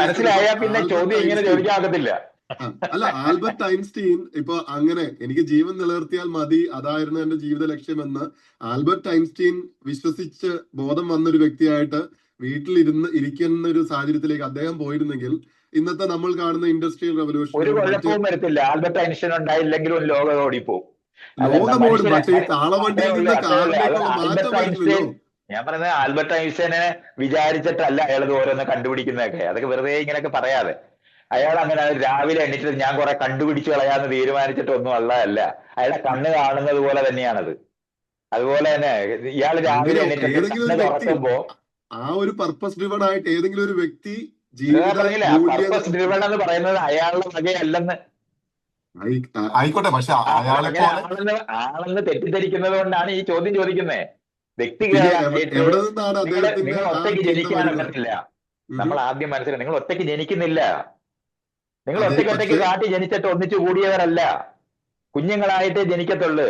മനസ്സിലായാൽ പിന്നെ ചോദ്യം ഇങ്ങനെ ചോദിക്കാകത്തില്ല. അല്ല, ആൽബർട്ട് ഐൻസ്റ്റീൻ ഇപ്പൊ അങ്ങനെ എനിക്ക് ജീവൻ നിലനിർത്തിയാൽ മതി, അതായിരുന്നു എന്റെ ജീവിത ലക്ഷ്യമെന്ന് ആൽബർട്ട് ഐൻസ്റ്റീൻ വിശ്വസിച്ച് ബോധം വന്നൊരു വ്യക്തിയായിട്ട് ഇരിക്കുന്ന ഒരു സാഹചര്യത്തിലേക്ക് അദ്ദേഹം പോയിരുന്നെങ്കിൽ ഇന്നത്തെ നമ്മൾ കാണുന്ന ഇൻഡസ്ട്രിയൽ റവല്യൂഷൻ ഒരു കുഴപ്പവും വരത്തില്ല. ആൽബർട്ട് ഐൻസ്റ്റീൻ ഉണ്ടായില്ലെങ്കിലും ലോകം ഓടിപ്പോവും. പക്ഷേ ഈ കാളവണ്ടിയിൽ നിന്ന് കാറിലേക്കുള്ള മാറ്റം വരുന്നില്ലല്ലോ. ഞാൻ പറയുന്നത് ആൽബർട്ട് ഐൻസ്റ്റീനെ വിചാരിച്ചിട്ടല്ല അയാൾ ഓരോന്ന് കണ്ടുപിടിക്കുന്നതൊക്കെ. അതൊക്കെ വെറുതെ ഇങ്ങനെയൊക്കെ പറയാതെ. അയാൾ അങ്ങനെ രാവിലെ എണ്ണിച്ചിട്ട് ഞാൻ കുറെ കണ്ടുപിടിച്ചു കളയാന്ന് തീരുമാനിച്ചിട്ടൊന്നും ഉള്ളതല്ല. അയാളുടെ കണ്ണ് കാണുന്നത് പോലെ തന്നെയാണത്. അതുപോലെ തന്നെ ഇയാൾ രാവിലെ എണ്ണിച്ചിട്ട് ആ ഒരു പർപ്പസ് ഡ്രിവൺ ആയിട്ട് ഏതെങ്കിലും ഒരു വ്യക്തി പർപ്പസ് ഡ്രിവൺ എന്ന് പറയുന്നത് അയാളുടെ വകയല്ലെന്ന്. ആയിക്കോട്ടെ, പക്ഷെ ആളെന്ന് തെറ്റിദ്ധരിക്കുന്നത് കൊണ്ടാണ് ഈ ചോദ്യം ചോദിക്കുന്നത്. നിങ്ങൾ ഒറ്റയ്ക്ക് ജനിക്കാനൊക്കത്തില്ല. നമ്മൾ ആദ്യം മനസ്സിലായി, നിങ്ങൾ ഒറ്റയ്ക്ക് ജനിക്കുന്നില്ല. നിങ്ങൾ ഒറ്റയ്ക്ക് കാട്ടി ജനിച്ചിട്ട് ഒന്നിച്ചു കൂടിയവരല്ല. കുഞ്ഞുങ്ങളായിട്ട് ജനിക്കത്തുള്ളു.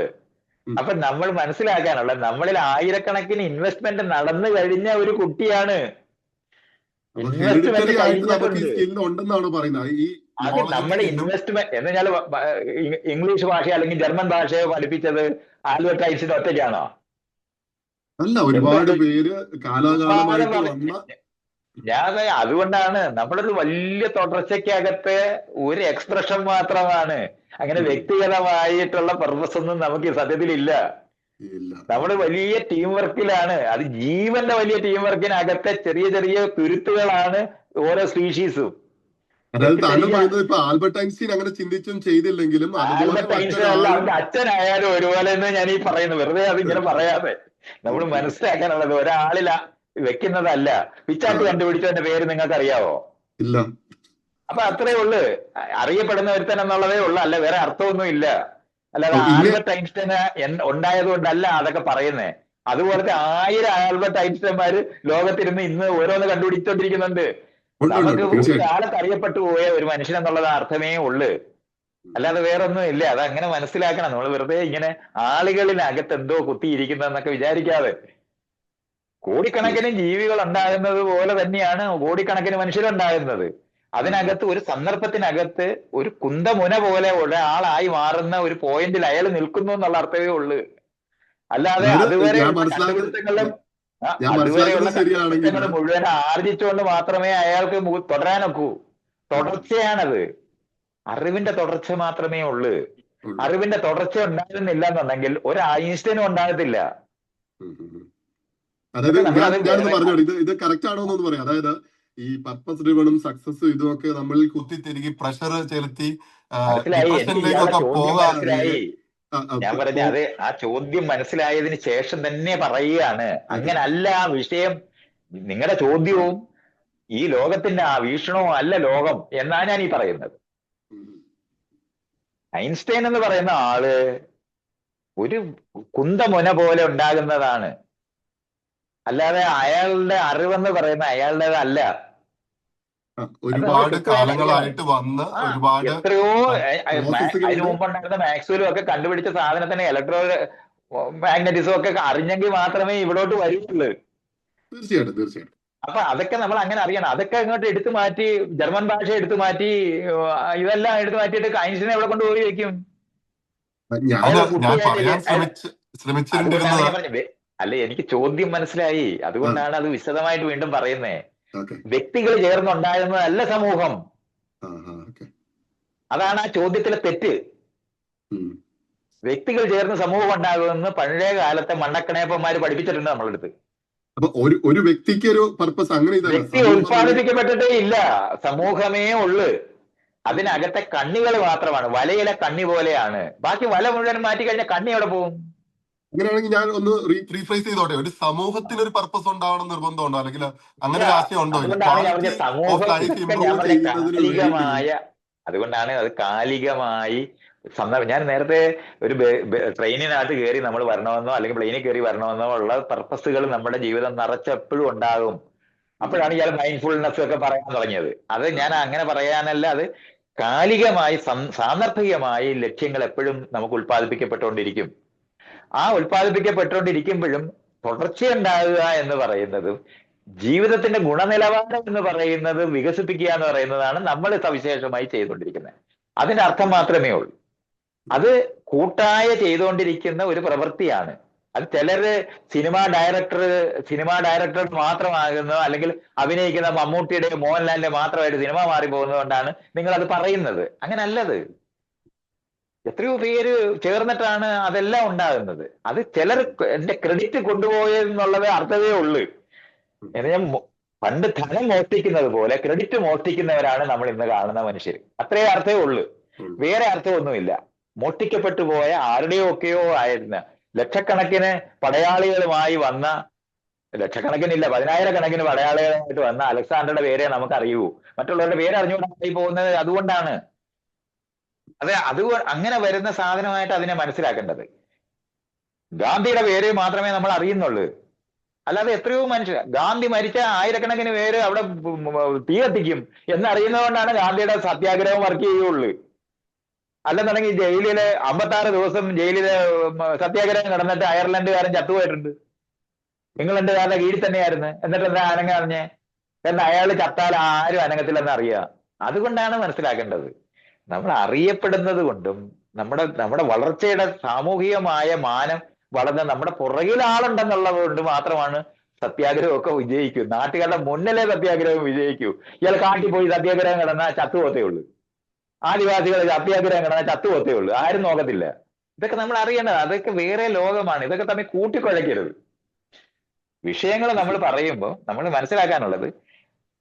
ഉം. അപ്പൊ നമ്മൾ മനസ്സിലാക്കാനുള്ള നമ്മളിൽ ആയിരക്കണക്കിന് ഇൻവെസ്റ്റ്മെന്റ് നടന്നു കഴിഞ്ഞ ഒരു കുട്ടിയാണ്. അപ്പൊ ഇൻവെസ്റ്റ്മെന്റ് ഹെറിഡിറ്ററി ആയിട്ട് നമുക്ക് ഈ കഴിഞ്ഞിട്ടുണ്ട്. സ്കിൽ ഉണ്ടെന്നാണ് പറയുന്നത്, ഈ അത് നോളജും നമ്മുടെ സ്കില്ലും. ഇൻവെസ്റ്റ്മെന്റ് എന്ന് വെച്ചാൽ ഇംഗ്ലീഷ് ഭാഷയോ അല്ലെങ്കിൽ ജർമ്മൻ ഭാഷയോ പഠിപ്പിച്ചത് ആൽബർട്ട് ഐൻസ്റ്റീൻ ഒറ്റയ്ക്കാണോ? അല്ല, എന്തോ ഒരുപാട് അത് പേര് ഉപാധം കാലാകാലമായിട്ട് വന്ന. ഞാൻ അതുകൊണ്ടാണ് നമ്മളൊരു വലിയ തുടർച്ചയ്ക്കകത്ത് ഒരു എക്സ്പ്രഷൻ മാത്രമാണ്. അങ്ങനെ ഉം. വ്യക്തിഗതമായിട്ടുള്ള പർപ്പസ് ഒന്നും നമുക്ക് ഈ സത്യത്തിലില്ല. ഇല്ല. നമ്മൾ വലിയ ടീം വർക്കിലാണ്. അത് ജീവന്റെ വലിയ ടീം വർക്കിനകത്തെ ചെറിയ ചെറിയ തുരുത്തുകളാണ് ഓരോ സ്പീഷീസും. അതായത് താങ്കൾ തെറ്റിദ്ധരിക്കുക. പറയുന്നത് ഇപ്പൊ ആൽബർട്ട് ഐൻസ്റ്റീൻ അങ്ങനെ ചിന്തിച്ചും ചെയ്തില്ലെങ്കിലും അതുപോലെ ആൽബർട്ട് ഐൻസ്റ്റൈൻ അല്ല, മറ്റൊരാളും. അവന്റെ അച്ഛനായാലും ഒരുപോലെ എന്ന് ഞാൻ ഈ പറയുന്നു. വെറുതെ അതിങ്ങനെ പറയാതെ നമ്മൾ ഓക്കെ. മനസ്സിലാക്കാനുള്ളത് ഒരാളില വെക്കുന്നതല്ല. പിച്ചാത്തി കണ്ടുപിടിച്ചതിന്റെ പേര് നിങ്ങൾക്ക് അറിയാവോ? ഇല്ല. അപ്പൊ അത്രേ ഉള്ളു. അറിയപ്പെടുന്ന ഒരുത്തൻ എന്നുള്ളതേ ഉള്ളു, അല്ല വേറെ അർത്ഥമൊന്നും ഇല്ല. അല്ലാതെ ഇങ്ങനെ ആൽബർട്ട് ഐൻസ്റ്റൈന് ഉണ്ടായത് കൊണ്ടല്ല അതൊക്കെ പറയുന്നേ. അതുപോലത്തെ 1000 ആൽബർട്ട് ഐൻസ്റ്റൈന്മാര് ലോകത്തിരുന്ന് ഇന്ന് ഓരോന്ന് കണ്ടുപിടിച്ചോണ്ടിരിക്കുന്നുണ്ട്. ഉണ്ട് ഉണ്ട് നമുക്ക് ഉണ്ട്, ഒരു തീർച്ചയായിട്ടും. കാലത്ത് അറിയപ്പെട്ടു പോയ ഒരു മനുഷ്യൻ എന്നുള്ളത് അർത്ഥമേ ഉള്ളു. അല്ലാതെ വേറൊന്നും ഇല്ല. അതങ്ങനെ മനസ്സിലാക്കണം. നമ്മൾ വെറുതെ ഇങ്ങനെ ആളുകളിനകത്ത് എന്തോ കുത്തിയിരിക്കുന്നതെന്നൊക്കെ വിചാരിക്കാതെ, കോടിക്കണക്കിന് ജീവികൾ ഉണ്ടാകുന്നത് പോലെ തന്നെയാണ് കോടിക്കണക്കിന് മനുഷ്യരുണ്ടാകുന്നത്. അതിനകത്ത് ഒരു സന്ദർഭത്തിനകത്ത് ഒരു കുന്തമുന പോലെ ഒരാളായി മാറുന്ന ഒരു പോയിന്റിൽ അയാൾ നിൽക്കുന്നു എന്നുള്ള അർത്ഥമേ ഉള്ളൂ. അല്ലാതെ അതായത് ഞാൻ അതുവരെയുള്ള മനസ്സിലാക്കുന്നത് കണ്ടുപിടുത്തങ്ങളും ഞാൻ അതുവരെയുള്ള മനസ്സിലാക്കുന്നത് ശരിയാണെങ്കിൽ. കണ്ടുപിടുത്തങ്ങൾ മുഴുവൻ ആർജിച്ചുകൊണ്ട് മാത്രമേ അയാൾക്ക് തുടരാനൊക്കൂ. തുടർച്ചയാണത്. അറിവിന്റെ തുടർച്ച മാത്രമേ ഉള്ളൂ. അറിവിന്റെ തുടർച്ച ഉണ്ടാകുന്നില്ല എന്നുണ്ടെങ്കിൽ ഒരു ഐൻസ്റ്റൈനും ഉണ്ടാകത്തില്ല. അതായത് നമ്മളത് ഞാനൊന്ന് പറഞ്ഞോളൂ, ഇത് കറക്റ്റ് ആണോ എന്നൊന്ന് പറയാം. അതായത് ഈ പർപ്പസ് ഡ്രിവണും സക്സസും ഇതുമൊക്കെ നമ്മളിൽ കുത്തിത്തിരികി പ്രഷർ ചെലുത്തി മനസ്സിലായി. എനിക്ക് ഇയാളുടെ ഡിപ്രഷനിലേക്കൊക്കെ ചോദ്യം പോകാതെ. മനസ്സിലായി. ഞാൻ പറഞ്ഞ അത് ആ ചോദ്യം മനസ്സിലായതിനു ശേഷം തന്നെ പറയുകയാണ്. അങ്ങനല്ല ആ വിഷയം. നിങ്ങളുടെ ചോദ്യവും ഈ ലോകത്തിന്റെ ആ വീക്ഷണവും അല്ല ലോകം എന്നാണ് ഞാൻ ഈ പറയുന്നത്. ഐൻസ്റ്റൈൻ എന്ന് പറയുന്ന ആള് ഒരു കുന്തമുന പോലെ ഉണ്ടാകുന്നതാണ്. അല്ലാതെ അയാളുടെ അറിവെന്ന് പറയുന്ന അയാളുടേതല്ല. ഒരുപാട് കാലങ്ങളായിട്ട് വന്ന് ഒരുപാട് എത്രയോ പ്രോസസ്സുകളുടെ അതിനു മുമ്പുണ്ടായിരുന്ന മാക്സ്വെലും ഒക്കെ കണ്ടുപിടിച്ച സാധനത്തിന് ഇലക്ട്രോ മാഗ്നറ്റിസം ഒക്കെ അറിഞ്ഞെങ്കിൽ മാത്രമേ ഇവിടോട്ട് വരുള്ളൂ. തീർച്ചയായിട്ടും തീർച്ചയായിട്ടും. അപ്പൊ അതൊക്കെ നമ്മൾ അങ്ങനെ അറിയണം. അതൊക്കെ ഇങ്ങോട്ട് എടുത്തു മാറ്റി, ജർമ്മൻ ഭാഷ എടുത്തു മാറ്റി, ഇതെല്ലാം എടുത്തു മാറ്റിയിട്ട് ഐൻസ്റ്റീനെ എവിടെ കൊണ്ടുപോയി വെക്കും? ഞാൻ പറയാൻ ശ്രമിച്ചിരുന്നത്. അതുകൊണ്ടാണ് ഞാൻ പറഞ്ഞത്. അല്ല, എനിക്ക് ചോദ്യം മനസ്സിലായി. അതുകൊണ്ടാണ് അത് വിശദമായിട്ട് വീണ്ടും പറയുന്നേ. വ്യക്തികൾ ചേർന്നുണ്ടാകുന്നതല്ല സമൂഹം. അതാണ് ആ ചോദ്യത്തിലെ തെറ്റ്. വ്യക്തികൾ ചേർന്ന് സമൂഹം ഉണ്ടാകുമെന്ന് പഴയ കാലത്തെ മണ്ണക്കണയപ്പന്മാര് പഠിപ്പിച്ചിട്ടുണ്ട് നമ്മളെടുത്ത്. അപ്പൊ ഒരു വ്യക്തിക്ക് ഒരു പർപ്പസ് അങ്ങനെ വ്യക്തി ഉത്പാദിപ്പിക്കപ്പെട്ടിട്ടേ ഇല്ല, സമൂഹമേ ഉള്ളു. അതിനകത്തെ കണ്ണികൾ മാത്രമാണ്. വലയിലെ കണ്ണി പോലെയാണ്. ബാക്കി വല മുഴുവൻ മാറ്റി കഴിഞ്ഞാൽ കണ്ണി എവിടെ പോകും? അങ്ങനെയാണെങ്കിൽ ഞാൻ ഒന്ന് റീഫ്രേസ് ചെയ്തോട്ടെ. ഒരു സമൂഹത്തിന് ഒരു പർപ്പസ് ഉണ്ടാവണം നിർബന്ധമുണ്ടോ, അല്ലെങ്കിൽ അങ്ങനെ ഒരു ആശയം ഉണ്ടോ? അതുകൊണ്ടാണ് അത് കാലികമായി. ഞാൻ നേരത്തെ ഒരു ട്രെയിനിനകത്ത് കയറി നമ്മൾ വരണമെന്നോ അല്ലെങ്കിൽ പ്ലെയിനിൽ കയറി വരണമെന്നോ ഉള്ള പർപ്പസുകൾ നമ്മുടെ ജീവിതം നിറച്ചെപ്പോഴും ഉണ്ടാകും. അപ്പോഴാണ് ഇയാൾ മൈൻഡ്ഫുൾനെസ് ഒക്കെ പറയാൻ തുടങ്ങിയത്. അത് ഞാൻ അങ്ങനെ പറയാനല്ല, അത് കാലികമായി സാന്ദർഭികമായി ലക്ഷ്യങ്ങൾ എപ്പോഴും നമുക്ക് ഉത്പാദിപ്പിക്കപ്പെട്ടുകൊണ്ടിരിക്കും. ആ ഉത്പാദിപ്പിക്കപ്പെട്ടുകൊണ്ടിരിക്കുമ്പോഴും തുടർച്ചയുണ്ടാകുക എന്ന് പറയുന്നതും ജീവിതത്തിന്റെ ഗുണനിലവാരം എന്ന് പറയുന്നത് വികസിപ്പിക്കുക എന്ന് പറയുന്നതാണ് നമ്മൾ സവിശേഷമായി ചെയ്തുകൊണ്ടിരിക്കുന്നത്. അതിന്റെ അർത്ഥം മാത്രമേ ഉള്ളൂ. അത് കൂട്ടായ ചെയ്തുകൊണ്ടിരിക്കുന്ന ഒരു പ്രവൃത്തിയാണ്. അത് ചിലര് സിനിമാ ഡയറക്ടർ മാത്രമാകുന്നു, അല്ലെങ്കിൽ അഭിനയിക്കുന്ന മമ്മൂട്ടിയുടെ മോഹൻലാലിന്റെ മാത്രമായിട്ട് സിനിമ മാറി പോകുന്നത് കൊണ്ടാണ് നിങ്ങൾ അത് പറയുന്നത്. അങ്ങനല്ലത്. എത്രയോ പേര് ചേർന്നിട്ടാണ് അതെല്ലാം ഉണ്ടാകുന്നത്. അത് ചിലർ എന്റെ ക്രെഡിറ്റ് കൊണ്ടുപോയെന്നുള്ളത് അർത്ഥമേ ഉള്ളൂ. ഞാൻ പണ്ട് ധനം മോഷ്ടിക്കുന്നത് പോലെ ക്രെഡിറ്റ് മോഷ്ടിക്കുന്നവരാണ് നമ്മൾ ഇന്ന് കാണുന്ന മനുഷ്യർ. അത്രേ അർത്ഥമേ ഉള്ളൂ, വേറെ അർത്ഥമൊന്നുമില്ല. മോഷ്ടിക്കപ്പെട്ടു പോയ ആരുടെയോ ഒക്കെയോ ആയിരുന്ന ലക്ഷക്കണക്കിന് പടയാളികളുമായി വന്ന, ലക്ഷക്കണക്കിനില്ല 10,000 പടയാളികളായിട്ട് വന്ന അലക്സാണ്ടറുടെ പേരെ നമുക്ക് അറിയൂ. മറ്റുള്ളവരുടെ പേര് അറിഞ്ഞുകൊണ്ടായി പോകുന്നത് അതുകൊണ്ടാണ്. അത് അങ്ങനെ വരുന്ന സാധനമായിട്ട് അതിനെ മനസ്സിലാക്കേണ്ടത്. ഗാന്ധിയുടെ പേര് മാത്രമേ നമ്മൾ അറിയുന്നുള്ളൂ. അല്ലാതെ എത്രയോ മനുഷ്യർ, ഗാന്ധി മരിച്ച 1000 പേര് അവിടെ തീ കത്തിക്കും എന്നറിയുന്നതുകൊണ്ടാണ് ഗാന്ധിയുടെ സത്യാഗ്രഹം വർക്ക് ചെയ്യുള്ളൂ. അല്ലെന്നുണ്ടെങ്കിൽ ജയിലില് 56 ദിവസം ജയിലില് സത്യാഗ്രഹം കിടന്നിട്ട് അയർലൻഡുകാരൻ ചത്തുപോയിട്ടുണ്ട്. ഇംഗ്ലണ്ടുകാരുടെ കീഴിൽ തന്നെയായിരുന്നു. എന്നിട്ട് എന്താ അനങ്ങ അറിഞ്ഞേ? കാരണം അയാൾ ചത്താൽ ആരും അനങ്ങത്തില്ലെന്ന് അറിയുക. അതുകൊണ്ടാണ് മനസ്സിലാക്കേണ്ടത്. നമ്മൾ അറിയപ്പെടുന്നത് കൊണ്ടും നമ്മുടെ വളർച്ചയുടെ സാമൂഹികമായ മാനം വളർന്ന് നമ്മുടെ പുറകിൽ ആളുണ്ടെന്നുള്ളത് കൊണ്ട് മാത്രമാണ് സത്യാഗ്രഹമൊക്കെ വിജയിക്കൂ. നാട്ടുകാരുടെ മുന്നിലെ സത്യാഗ്രഹം വിജയിക്കൂ. ഇയാൾ കാട്ടിൽ പോയി സത്യാഗ്രഹം കിടന്നാൽ ചത്തുപോത്തേ ഉള്ളൂ. ആദിവാസികൾ സത്യാഗ്രഹം കിടന്നാൽ ചത്തുപോത്തേ ഉള്ളൂ. ആരും നോക്കത്തില്ല. ഇതൊക്കെ നമ്മൾ അറിയേണ്ടത്. അതൊക്കെ വേറെ ലോകമാണ്. ഇതൊക്കെ തമ്മിൽ കൂട്ടിക്കുഴയ്ക്കരുത്. വിഷയങ്ങൾ നമ്മൾ പറയുമ്പോൾ നമ്മൾ മനസ്സിലാക്കാനുള്ളത്,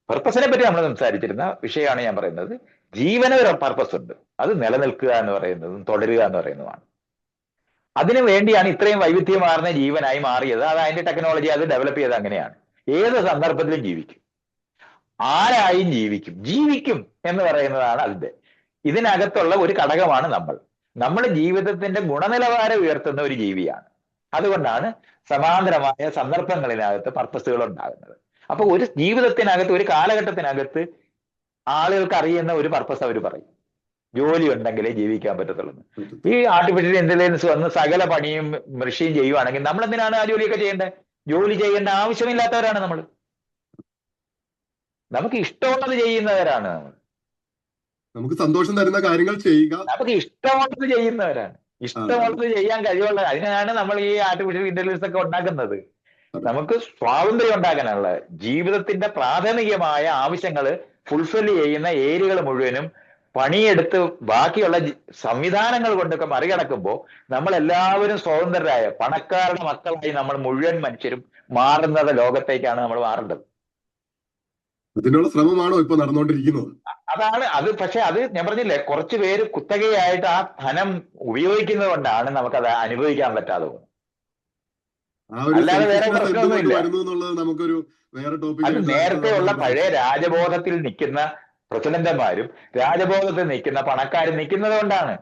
പർപ്പസിനെ പറ്റി നമ്മൾ സംസാരിച്ചിരുന്ന വിഷയമാണ് ഞാൻ പറയുന്നത്. ജീവന് ഒരു പർപ്പസ് ഉണ്ട്. അത് നിലനിൽക്കുക എന്ന് പറയുന്നതും തുടരുക എന്ന് പറയുന്നതുമാണ്. അതിനു വേണ്ടിയാണ് ഇത്രയും വൈവിധ്യമാർന്ന ജീവനായി മാറിയത്. അത് അതിന്റെ ടെക്നോളജി അത് ഡെവലപ്പ് ചെയ്ത് അങ്ങനെയാണ്. ഏത് സന്ദർഭത്തിലും ജീവിക്കും, ആരായും ജീവിക്കും എന്ന് പറയുന്നതാണ് അതിന്റെ. ഇതിനകത്തുള്ള ഒരു ഘടകമാണ് നമ്മൾ ജീവിതത്തിന്റെ ഗുണനിലവാരം ഉയർത്തുന്ന ഒരു ജീവിയാണ്. അതുകൊണ്ടാണ് സമാന്തരമായ സന്ദർഭങ്ങളിനകത്ത് പർപ്പസുകൾ ഉണ്ടാകുന്നത്. അപ്പൊ ഒരു ജീവിതത്തിനകത്ത്, ഒരു കാലഘട്ടത്തിനകത്ത് ആളുകൾക്ക് അറിയുന്ന ഒരു പർപ്പസ് അവർ പറയും. ജോലി ഉണ്ടെങ്കിലേ ജീവിക്കാൻ പറ്റത്തുള്ളൂ. ഈ ആർട്ടിഫിഷ്യൽ ഇന്റലിജൻസ് വന്ന് സകല പണിയും മെഷീൻ ചെയ്യുവാണെങ്കിൽ നമ്മൾ എന്തിനാണ് ആ ജോലിയൊക്കെ ചെയ്യേണ്ടത്? ജോലി ചെയ്യേണ്ട ആവശ്യമില്ലാത്തവരാണ് നമ്മൾ. നമുക്ക് ഇഷ്ടമുള്ളത് ചെയ്യുന്നവരാണ് നമ്മൾ. നമുക്ക് സന്തോഷം തരുന്ന കാര്യങ്ങൾ ചെയ്യുക. നമുക്ക് ഇഷ്ടമുള്ളത് ചെയ്യുന്നവരാണ്. ഇഷ്ടമുള്ളത് ചെയ്യാൻ കഴിവുള്ള, അതിനാണ് നമ്മൾ ഈ ആർട്ടിഫിഷ്യൽ ഇന്റലിജൻസ് ഒക്കെ ഉണ്ടാക്കുന്നത്. നമുക്ക് സ്വാതന്ത്ര്യം ഉണ്ടാക്കാനുള്ള, ജീവിതത്തിന്റെ പ്രാഥമികമായ ആവശ്യങ്ങൾ ഫുൾഫിൽ ചെയ്യുന്ന ഏരിയകൾ മുഴുവനും പണിയെടുത്ത് ബാക്കിയുള്ള സംവിധാനങ്ങൾ കൊണ്ടൊക്കെ മറികടക്കുമ്പോൾ നമ്മൾ എല്ലാവരും സ്വതന്ത്രരായ പണക്കാരുടെ മക്കളായി നമ്മൾ മുഴുവൻ മനുഷ്യരും മാറുന്നത് ലോകത്തേക്കാണ് നമ്മൾ മാറേണ്ടത്. അതിനുള്ള ശ്രമമാണോ ഇപ്പൊ നടന്നുകൊണ്ടിരിക്കുന്നത്? അതാണ് അത്. പക്ഷെ അത് ഞാൻ പറഞ്ഞില്ലേ, കുറച്ചു പേര് കുത്തകയായിട്ട് ആ ധനം ഉപയോഗിക്കുന്നത് കൊണ്ടാണ് നമുക്കത് അനുഭവിക്കാൻ പറ്റാതെ പോകുന്നത്. അല്ലാതെ വേറെ പ്രശ്നമൊന്നുമില്ല. അത് നേരത്തെ ഉള്ള പഴയ രാജബോധത്തിൽ നിൽക്കുന്ന പ്രസിഡന്റുമാരും രാജബോധത്തിൽ നിൽക്കുന്ന പണക്കാരും നിൽക്കുന്നത് കൊണ്ടാണ്.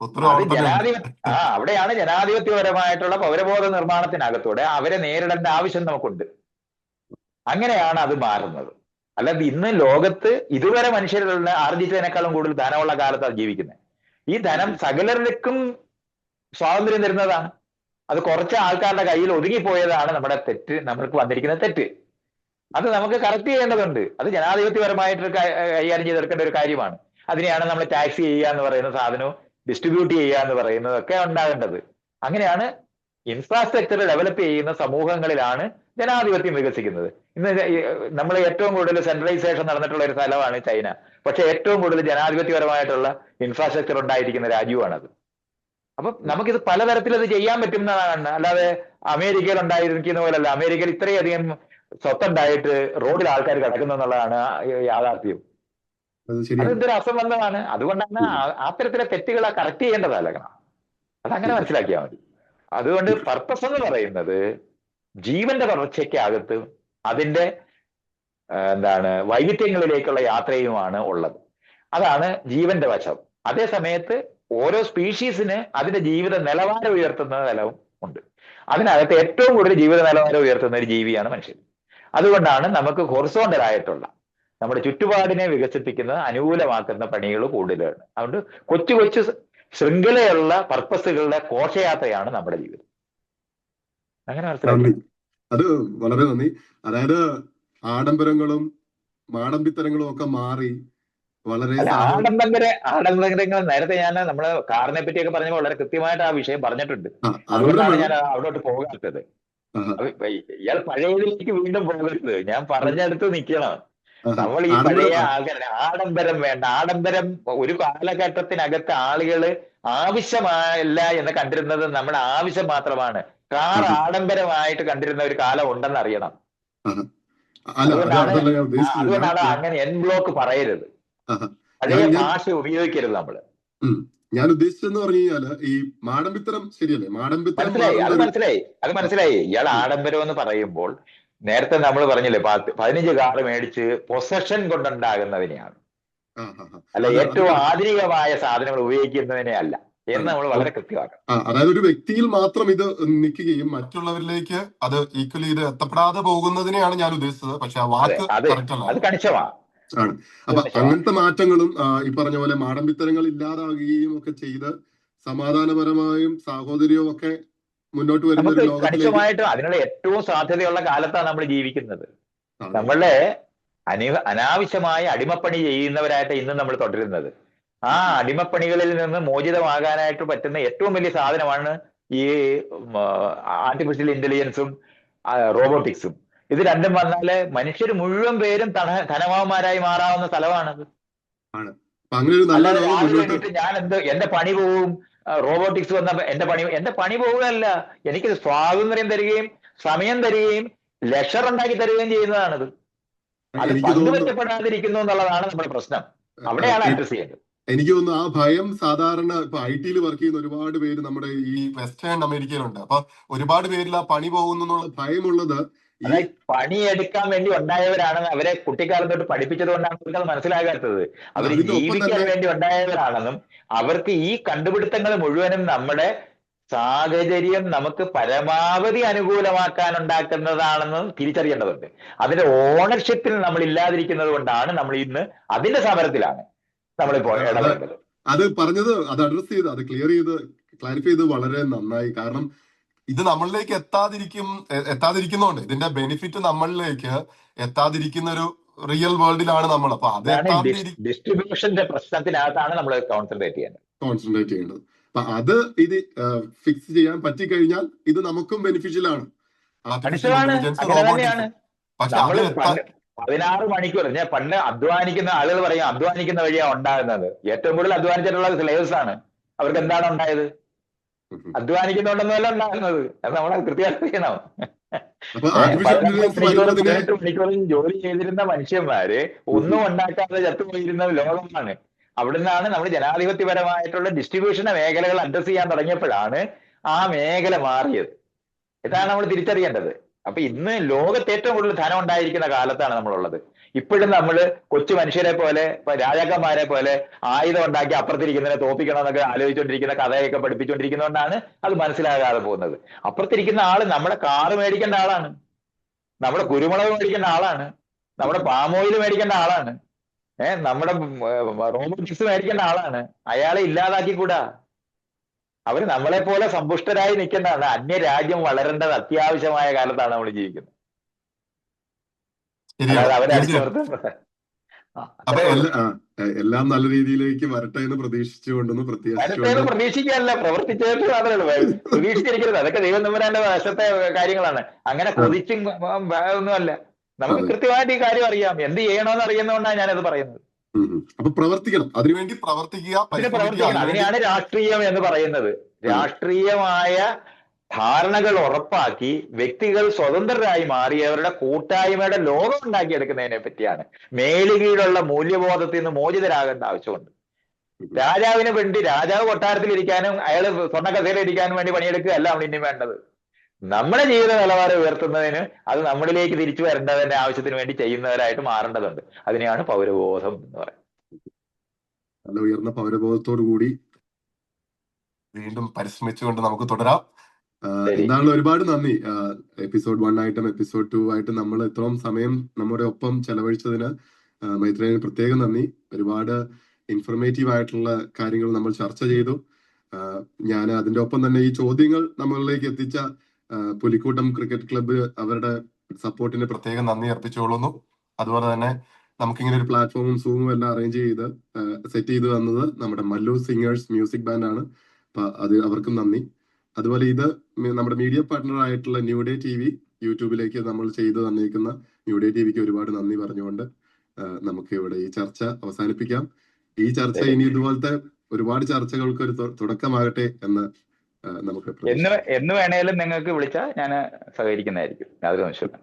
അത് അവിടെയാണ് ജനാധിപത്യപരമായിട്ടുള്ള പൗരബോധ നിർമ്മാണത്തിനകത്തൂടെ അവരെ നേരിടേണ്ട ആവശ്യം നമുക്കുണ്ട്. അങ്ങനെയാണ് അത് മാറുന്നത്. അല്ലാതെ ഇന്ന് ലോകത്ത് ഇതുവരെ മനുഷ്യരുടെ ആർജിച്ചതിനേക്കാളും കൂടുതൽ ധനമുള്ള കാലത്താണ് ജീവിക്കുന്നത്. ഈ ധനം സകലർക്കും സ്വാതന്ത്ര്യം തരുന്നതാണ്. അത് കുറച്ച് ആൾക്കാരുടെ കയ്യിൽ ഒതുങ്ങിപ്പോയതാണ് നമ്മുടെ തെറ്റ്, നമ്മൾക്ക് വന്നിരിക്കുന്ന തെറ്റ്. അത് നമുക്ക് കറക്റ്റ് ചെയ്യേണ്ടതുണ്ട്. അത് ജനാധിപത്യപരമായിട്ട് കൈകാര്യം ചെയ്തെടുക്കേണ്ട ഒരു കാര്യമാണ്. അതിനെയാണ് നമ്മൾ ടാക്സ് ചെയ്യുക എന്ന് പറയുന്ന സാധനവും ഡിസ്ട്രിബ്യൂട്ട് ചെയ്യുക എന്ന് പറയുന്നതൊക്കെ ഉണ്ടാകേണ്ടത്. അങ്ങനെയാണ് ഇൻഫ്രാസ്ട്രക്ചർ ഡെവലപ്പ് ചെയ്യുന്ന സമൂഹങ്ങളിലാണ് ജനാധിപത്യം വികസിക്കുന്നത്. ഇന്ന് നമ്മൾ ഏറ്റവും കൂടുതൽ സെൻട്രലൈസേഷൻ നടന്നിട്ടുള്ള ഒരു സ്ഥലമാണ് ചൈന. പക്ഷെ ഏറ്റവും കൂടുതൽ ജനാധിപത്യപരമായിട്ടുള്ള ഇൻഫ്രാസ്ട്രക്ചർ ഉണ്ടായിരിക്കുന്ന രാജ്യവുമാണത്. അപ്പൊ നമുക്കിത് പലതരത്തിൽ അത് ചെയ്യാൻ പറ്റും എന്നതാണ്. അല്ലാതെ അമേരിക്കയിൽ ഉണ്ടായിരിക്കുന്ന പോലല്ല. അമേരിക്കയിൽ ഇത്രയധികം സ്വത്തുണ്ടായിട്ട് റോഡിൽ ആൾക്കാർ കിടക്കുന്നു എന്നുള്ളതാണ് യാഥാർത്ഥ്യം. അതെന്തൊരു അസംബന്ധമാണ്. അതുകൊണ്ടാണ് അത്തരത്തിലെ തെറ്റുകളെ കറക്റ്റ് ചെയ്യേണ്ടതല്ല. അതങ്ങനെ മനസ്സിലാക്കിയാൽ മതി. അതുകൊണ്ട് പർപ്പസ് എന്ന് പറയുന്നത് ജീവന്റെ വളർച്ചയ്ക്കകത്ത് അതിന്റെ വൈവിധ്യങ്ങളിലേക്കുള്ള യാത്രയുമാണ് ഉള്ളത്. അതാണ് ജീവന്റെ വശം. അതേ സമയത്ത് ഓരോ സ്പീഷീസിന് അതിന്റെ ജീവിത നിലവാരം ഉയർത്തുന്ന തലവും ഉണ്ട്. അതിനകത്ത് ഏറ്റവും കൂടുതൽ ജീവിത നിലവാരം ഉയർത്തുന്ന ഒരു ജീവിയാണ് മനുഷ്യൻ. അതുകൊണ്ടാണ് നമുക്ക് ഹൊറിസോണ്ടൽ ആയിട്ടുള്ള നമ്മുടെ ചുറ്റുപാടിനെ വികസിപ്പിക്കുന്നത് അനുകൂലമാക്കുന്ന പണികൾ കൂടുതലാണ്. അതുകൊണ്ട് കൊച്ചു കൊച്ചു ശൃംഖലയുള്ള പർപ്പസുകളുടെ ഘോഷയാത്രയാണ് നമ്മുടെ ജീവിതം. അങ്ങനെ മനസ്സിലാക്കി. അത് വളരെ നന്ദി. അതായത് ആഡംബരങ്ങളും മാടമ്പിത്തരങ്ങളും ഒക്കെ മാറി വളരെ ആഡംബരങ്ങൾ നേരത്തെ ഞാൻ നമ്മള് കാറിനെ പറ്റിയൊക്കെ പറഞ്ഞപ്പോൾ വളരെ കൃത്യമായിട്ട് ആ വിഷയം പറഞ്ഞിട്ടുണ്ട്. അതുകൊണ്ടാണ് ഞാൻ അവിടോട്ട് പോകാത്തത്. ഇയാൾ പഴയതിലേക്ക് വീണ്ടും പോകരുത്. ഞാൻ പറഞ്ഞെടുത്ത് നിൽക്കണം. നമ്മൾ ഈ പഴയ ആൾക്കാരെ ആഡംബരം വേണ്ട. ആഡംബരം ഒരു കാലഘട്ടത്തിനകത്ത് ആളുകള് ആവശ്യമല്ല എന്ന് കണ്ടിരുന്നത് നമ്മുടെ ആവശ്യം മാത്രമാണ്. കാർ ആഡംബരമായിട്ട് കണ്ടിരുന്ന ഒരു കാലം ഉണ്ടെന്ന് അറിയണം. അതുകൊണ്ടാണ് അങ്ങനെ എൻ ബ്ലോക്ക് പറയരുത്. പഴയ ഭാഷ ഉപയോഗിക്കരുത് നമ്മള്. ഞാൻ ഉദ്ദേശിച്ചെന്ന് പറഞ്ഞു കഴിഞ്ഞാല് ഈ മാടമ്പിത്തരം ശരിയല്ലേ? മാടമ്പിത്തരം അത് മനസ്സിലായി. ഇയാൾ ആഡംബരം എന്ന് പറയുമ്പോൾ നേരത്തെ നമ്മൾ പറഞ്ഞില്ലേ 15 കാറ് മേടിച്ച് പൊസഷൻ കൊണ്ടുണ്ടാകുന്നതിനെയാണ്, അല്ല ഏറ്റവും ആധുനികമായ സാധനങ്ങൾ ഉപയോഗിക്കുന്നതിനെ അല്ല എന്ന് നമ്മൾ വളരെ കൃത്യമാക്കണം. അതായത് ഒരു വ്യക്തിയിൽ മാത്രം ഇത് നിൽക്കുകയും മറ്റുള്ളവരിലേക്ക് അത് ഈക്വലി ഇത് എത്തപ്പെടാതെ പോകുന്നതിനെയാണ് ഞാൻ ഉദ്ദേശിച്ചത്. പക്ഷെ ആ വാക്ക് അത് കണിശമാണ്. ആണ്. അപ്പൊ അങ്ങനത്തെ മാറ്റങ്ങളും ഈ പറഞ്ഞ പോലെ മാടമ്പിത്തരങ്ങൾ ഇല്ലാതാകുകയും ഒക്കെ ചെയ്ത് സമാധാനപരമായും സാഹോദര്യവും ഒക്കെ മുന്നോട്ട് വരുന്ന നമുക്ക് ഒരു ലോകത്തിലേക്ക് കണിശമായിട്ടും അതിനുള്ള ഏറ്റവും സാധ്യതയുള്ള കാലത്താണ് നമ്മൾ ജീവിക്കുന്നത്. അതെ നമ്മളെ അനാവശ്യമായ അടിമപ്പണി ചെയ്യുന്നവരായിട്ട് ഇന്ന് നമ്മൾ തുടരുന്നത്. ആ അടിമപ്പണികളിൽ നിന്ന് മോചിതമാകാനായിട്ട് പറ്റുന്ന ഏറ്റവും വലിയ സാധനമാണ് ഈ ആർട്ടിഫിഷ്യൽ ഇന്റലിജൻസും റോബോട്ടിക്സും. ഇത് രണ്ടും വന്നാല് മനുഷ്യർ മുഴുവൻ പേരും ധനവാന്മാരായി മാറാവുന്ന സ്ഥലമാണത്. ആണ്. അപ്പൊ അങ്ങനെ ഒരു നല്ല അല്ലാതെ ലോകം രാവിലെ മുന്നോട്ട് എണീറ്റ് ഞാൻ എന്റെ പണി പോവും, റോബോട്ടിക്സ് വന്ന എന്റെ പണി പോവുകയല്ല, എനിക്ക് സ്വാതന്ത്ര്യം തരികയും സമയം തരികയും ലെഷർ ഉണ്ടാക്കി തരികയും ചെയ്യുന്നതാണിത്. അത് എനിക്ക് തോന്നുന്നു പങ്കുവെച്ചപ്പെടാതിരിക്കുന്നു എന്നുള്ളതാണ് നമ്മുടെ പ്രശ്നം. അവിടെയാണ് അഡ്രസ് ചെയ്യേണ്ടത്. എനിക്ക് തോന്നുന്നു ആ ഭയം സാധാരണ ഇപ്പൊ IT വർക്ക് ചെയ്യുന്ന ഒരുപാട് പേര് നമ്മുടെ ഈ വെസ്റ്റേൺ അമേരിക്കയിലുണ്ട്. അപ്പൊ ഒരുപാട് പേരിൽ ആ പണി പോകുന്നു എന്നുള്ള ഭയമുള്ളത് ഈ അതായത് പണിയെടുക്കാൻ വേണ്ടി ഉണ്ടായവരാണെന്ന് അവരെ കുട്ടിക്കാലം തൊട്ട് പഠിപ്പിച്ചത് കൊണ്ടാണ് അവർക്ക് അത് മനസ്സിലാകാത്തത്. അവർ അതിന്റെ ഒപ്പം ജീവിക്കാൻ തന്നെ വേണ്ടി ഉണ്ടായവരാണെന്നും അവർക്ക് ഈ കണ്ടുപിടുത്തങ്ങൾ മുഴുവനും നമ്മുടെ സാഹചര്യം നമുക്ക് പരമാവധി അനുകൂലമാക്കാൻ ഉണ്ടാക്കുന്നതാണെന്നും തിരിച്ചറിയേണ്ടതുണ്ട്. അതിന്റെ ഓണർഷിപ്പിൽ നമ്മൾ ഇല്ലാതിരിക്കുന്നത് കൊണ്ടാണ് നമ്മൾ ഇന്ന് അതിന്റെ സമരത്തിലാണ് നമ്മളിപ്പോൾ ഇടപെടേണ്ടത്. അത് പറഞ്ഞത് അത് അഡ്രസ് ചെയ്ത് അത് ക്ലാരിഫൈ ചെയ്ത് വളരെ നന്നായി. കാരണം ഇത് നമ്മളിലേക്ക് എത്താതിരിക്കുന്നതുകൊണ്ട് ഇതിന്റെ ബെനിഫിറ്റ് നമ്മളിലേക്ക് എത്താതിരിക്കുന്ന ഒരു റിയൽ വേൾഡിലാണ് നമ്മൾ. അപ്പൊ അത് ഡിസ്ട്രിബ്യൂഷന്റെ പ്രശ്നത്തിനകത്താണ് നമ്മൾ കോൺസെൻട്രേറ്റ് ചെയ്യേണ്ടത്. അപ്പൊ അത് ഇത് ഫിക്സ് ചെയ്യാൻ പറ്റിക്കഴിഞ്ഞാൽ ഇത് നമുക്കും ബെനിഫിഷ്യൽ ആണ്. പക്ഷെ 16 മണിക്കൂർ ഞാൻ പണ്ട് അധ്വാനിക്കുന്ന ആളുകൾ പറയും അധ്വാനിക്കുന്ന വഴിയാ ഉണ്ടാകുന്നത്. ഏറ്റവും കൂടുതൽ അധ്വാനിച്ചിട്ടുള്ളത് സ്ലേവ്സ് ആണ്. അവർക്ക് എന്താണ് ഉണ്ടായത്? അധ്വാനിക്കുന്നുണ്ടെന്നല്ല ഉണ്ടാകുന്നത്. അത് നമ്മൾ കൃത്യമായിട്ട് ചെയ്യണം. 18 മണിക്കൂറും ജോലി ചെയ്തിരുന്ന മനുഷ്യന്മാര് ഒന്നും ഉണ്ടാക്കാതെ ചത്തുപോയിരുന്ന ലോകമാണ്. അവിടുന്നാണ് നമ്മൾ ജനാധിപത്യപരമായിട്ടുള്ള ഡിസ്ട്രിബ്യൂഷന്റെ മേഖലകൾ അഡ്രസ് ചെയ്യാൻ തുടങ്ങിയപ്പോഴാണ് ആ മേഖല മാറിയത്. ഇതാണ് നമ്മൾ തിരിച്ചറിയേണ്ടത്. അപ്പൊ ഇന്ന് ലോകത്ത് ഏറ്റവും കൂടുതൽ ധനം ഉണ്ടായിരിക്കുന്ന കാലത്താണ് നമ്മളുള്ളത്. ഇപ്പോഴും നമ്മൾ കൊച്ചു മനുഷ്യരെ പോലെ രാജാക്കന്മാരെ പോലെ ആയുധം ഉണ്ടാക്കി അപ്പുറത്തിരിക്കുന്നതിനെ തോപ്പിക്കണം എന്നൊക്കെ ആലോചിച്ചുകൊണ്ടിരിക്കുന്ന കഥയൊക്കെ പഠിപ്പിച്ചുകൊണ്ടിരിക്കുന്നതുകൊണ്ടാണ് അത് മനസ്സിലാകാതെ പോകുന്നത്. അപ്പുറത്തിരിക്കുന്ന ആള് നമ്മുടെ കാറ് മേടിക്കേണ്ട ആളാണ്, നമ്മുടെ കുരുമുളക് മേടിക്കേണ്ട ആളാണ്, നമ്മുടെ പാം ഓയിൽ മേടിക്കേണ്ട ആളാണ്, നമ്മുടെ റോബോട്ടിക്സ് മേടിക്കേണ്ട ആളാണ്. അയാളെ ഇല്ലാതാക്കിക്കൂടാ. അവര് നമ്മളെ പോലെ സമ്പുഷ്ടരായി നിൽക്കേണ്ടതാണ്. അന്യരാജ്യം വളരേണ്ടത് അത്യാവശ്യമായ കാലത്താണ് നമ്മൾ ജീവിക്കുന്നത്. അതായത് അവരെ എല്ലാം നല്ല രീതിയിലേക്ക് വരട്ടെ എന്ന് പ്രതീക്ഷിച്ചുകൊണ്ടെന്ന് പ്രതീക്ഷിക്കാനല്ല, പ്രവർത്തിച്ചേട്ട് മാത്രമേ ഉള്ളൂ. പ്രതീക്ഷിച്ചിരിക്കരുത്. അതൊക്കെ ദൈവം തമ്പുരാന്റെ വശത്തെ കാര്യങ്ങളാണ്. അങ്ങനെ കൊതിച്ചും ഒന്നുമല്ല. നമുക്ക് കൃത്യമായിട്ട് ഈ കാര്യം അറിയാം. എന്ത് ചെയ്യണമെന്ന് അറിയുന്നതുകൊണ്ടാണ് ഞാനത് പറയുന്നത്. അപ്പൊ പ്രവർത്തിക്കണം, അതിനുവേണ്ടി പ്രവർത്തിക്കുക. അതിനെയാണ് രാഷ്ട്രീയം എന്ന് പറയുന്നത്. രാഷ്ട്രീയമായ ധാരണകൾ ഉറപ്പാക്കി വ്യക്തികൾ സ്വതന്ത്രരായി മാറിയവരുടെ കൂട്ടായ്മയുടെ ലോകം ഉണ്ടാക്കിയെടുക്കുന്നതിനെ പറ്റിയാണ്. മേലുകീഴുള്ള മൂല്യബോധത്തിൽ നിന്ന് മോചിതരാകേണ്ട ആവശ്യമുണ്ട്. രാജാവിന് വേണ്ടി രാജാവ് കൊട്ടാരത്തിൽ ഇരിക്കാനും അയാൾ സ്വർണ്ണക്കസേരയിൽ ഇരിക്കാനും വേണ്ടി പണിയെടുക്കുക അല്ല നമ്മൾ ഇനി വേണ്ടത്. നമ്മുടെ ജീവിത നിലവാരം ഉയർത്തുന്നതിന് അത് നമ്മളിലേക്ക് തിരിച്ചു വരേണ്ടതിന്റെ ആവശ്യത്തിന് വേണ്ടി ചെയ്യുന്നവരായിട്ട് മാറേണ്ടതുണ്ട്. അതിനെയാണ് പൗരബോധം എന്ന് പറയുന്നത്. നല്ല ഉയർന്ന പൗരബോധത്തോടു കൂടി വീണ്ടും പരിശ്രമിച്ചുകൊണ്ട് നമുക്ക് തുടരാം. എന്താണല്ലോ ഒരുപാട് നന്ദി. എപ്പിസോഡ് 1 ആയിട്ടും എപ്പിസോഡ് 2 ആയിട്ടും നമ്മൾ ഇത്രയും സമയം നമ്മുടെ ഒപ്പം ചെലവഴിച്ചതിന് മൈത്രേയന് പ്രത്യേകം നന്ദി. ഒരുപാട് ഇൻഫർമേറ്റീവ് ആയിട്ടുള്ള കാര്യങ്ങൾ നമ്മൾ ചർച്ച ചെയ്തു. ഞാൻ അതിന്റെ ഒപ്പം തന്നെ ഈ ചോദ്യങ്ങൾ നമ്മളിലേക്ക് എത്തിച്ച പുലിക്കൂട്ടം ക്രിക്കറ്റ് ക്ലബ്ബ് അവരുടെ സപ്പോർട്ടിന് പ്രത്യേകം നന്ദി അർപ്പിച്ചുകൊള്ളുന്നു. അതുപോലെ തന്നെ നമുക്കിങ്ങനെ ഒരു പ്ലാറ്റ്ഫോമും സൂമും എല്ലാം അറേഞ്ച് ചെയ്ത് സെറ്റ് ചെയ്ത് തന്നത് നമ്മുടെ മല്ലു സിംഗേഴ്സ് മ്യൂസിക് ബാൻഡാണ്. അപ്പൊ അത് അവർക്കും നന്ദി. അതുപോലെ ഇത് നമ്മുടെ മീഡിയ പാർട്ട്ണർ ആയിട്ടുള്ള ന്യൂ ഡേ TV യൂട്യൂബിലേക്ക് നമ്മൾ ചെയ്തു തന്നിരിക്കുന്ന ന്യൂ ഡേ TVക്ക് ഒരുപാട് നന്ദി പറഞ്ഞുകൊണ്ട് നമുക്ക് ഇവിടെ ഈ ചർച്ച അവസാനിപ്പിക്കാം. ഈ ചർച്ച ഇനി ഇതുപോലത്തെ ഒരുപാട് ചർച്ചകൾക്ക് ഒരു തുടക്കമാകട്ടെ എന്ന് നമുക്ക് എന്ന് വേണേലും നിങ്ങൾക്ക് വിളിച്ചാൽ ഞാൻ സഹകരിക്കുന്നതായിരിക്കും. യാതൊരു സംശയമില്ല.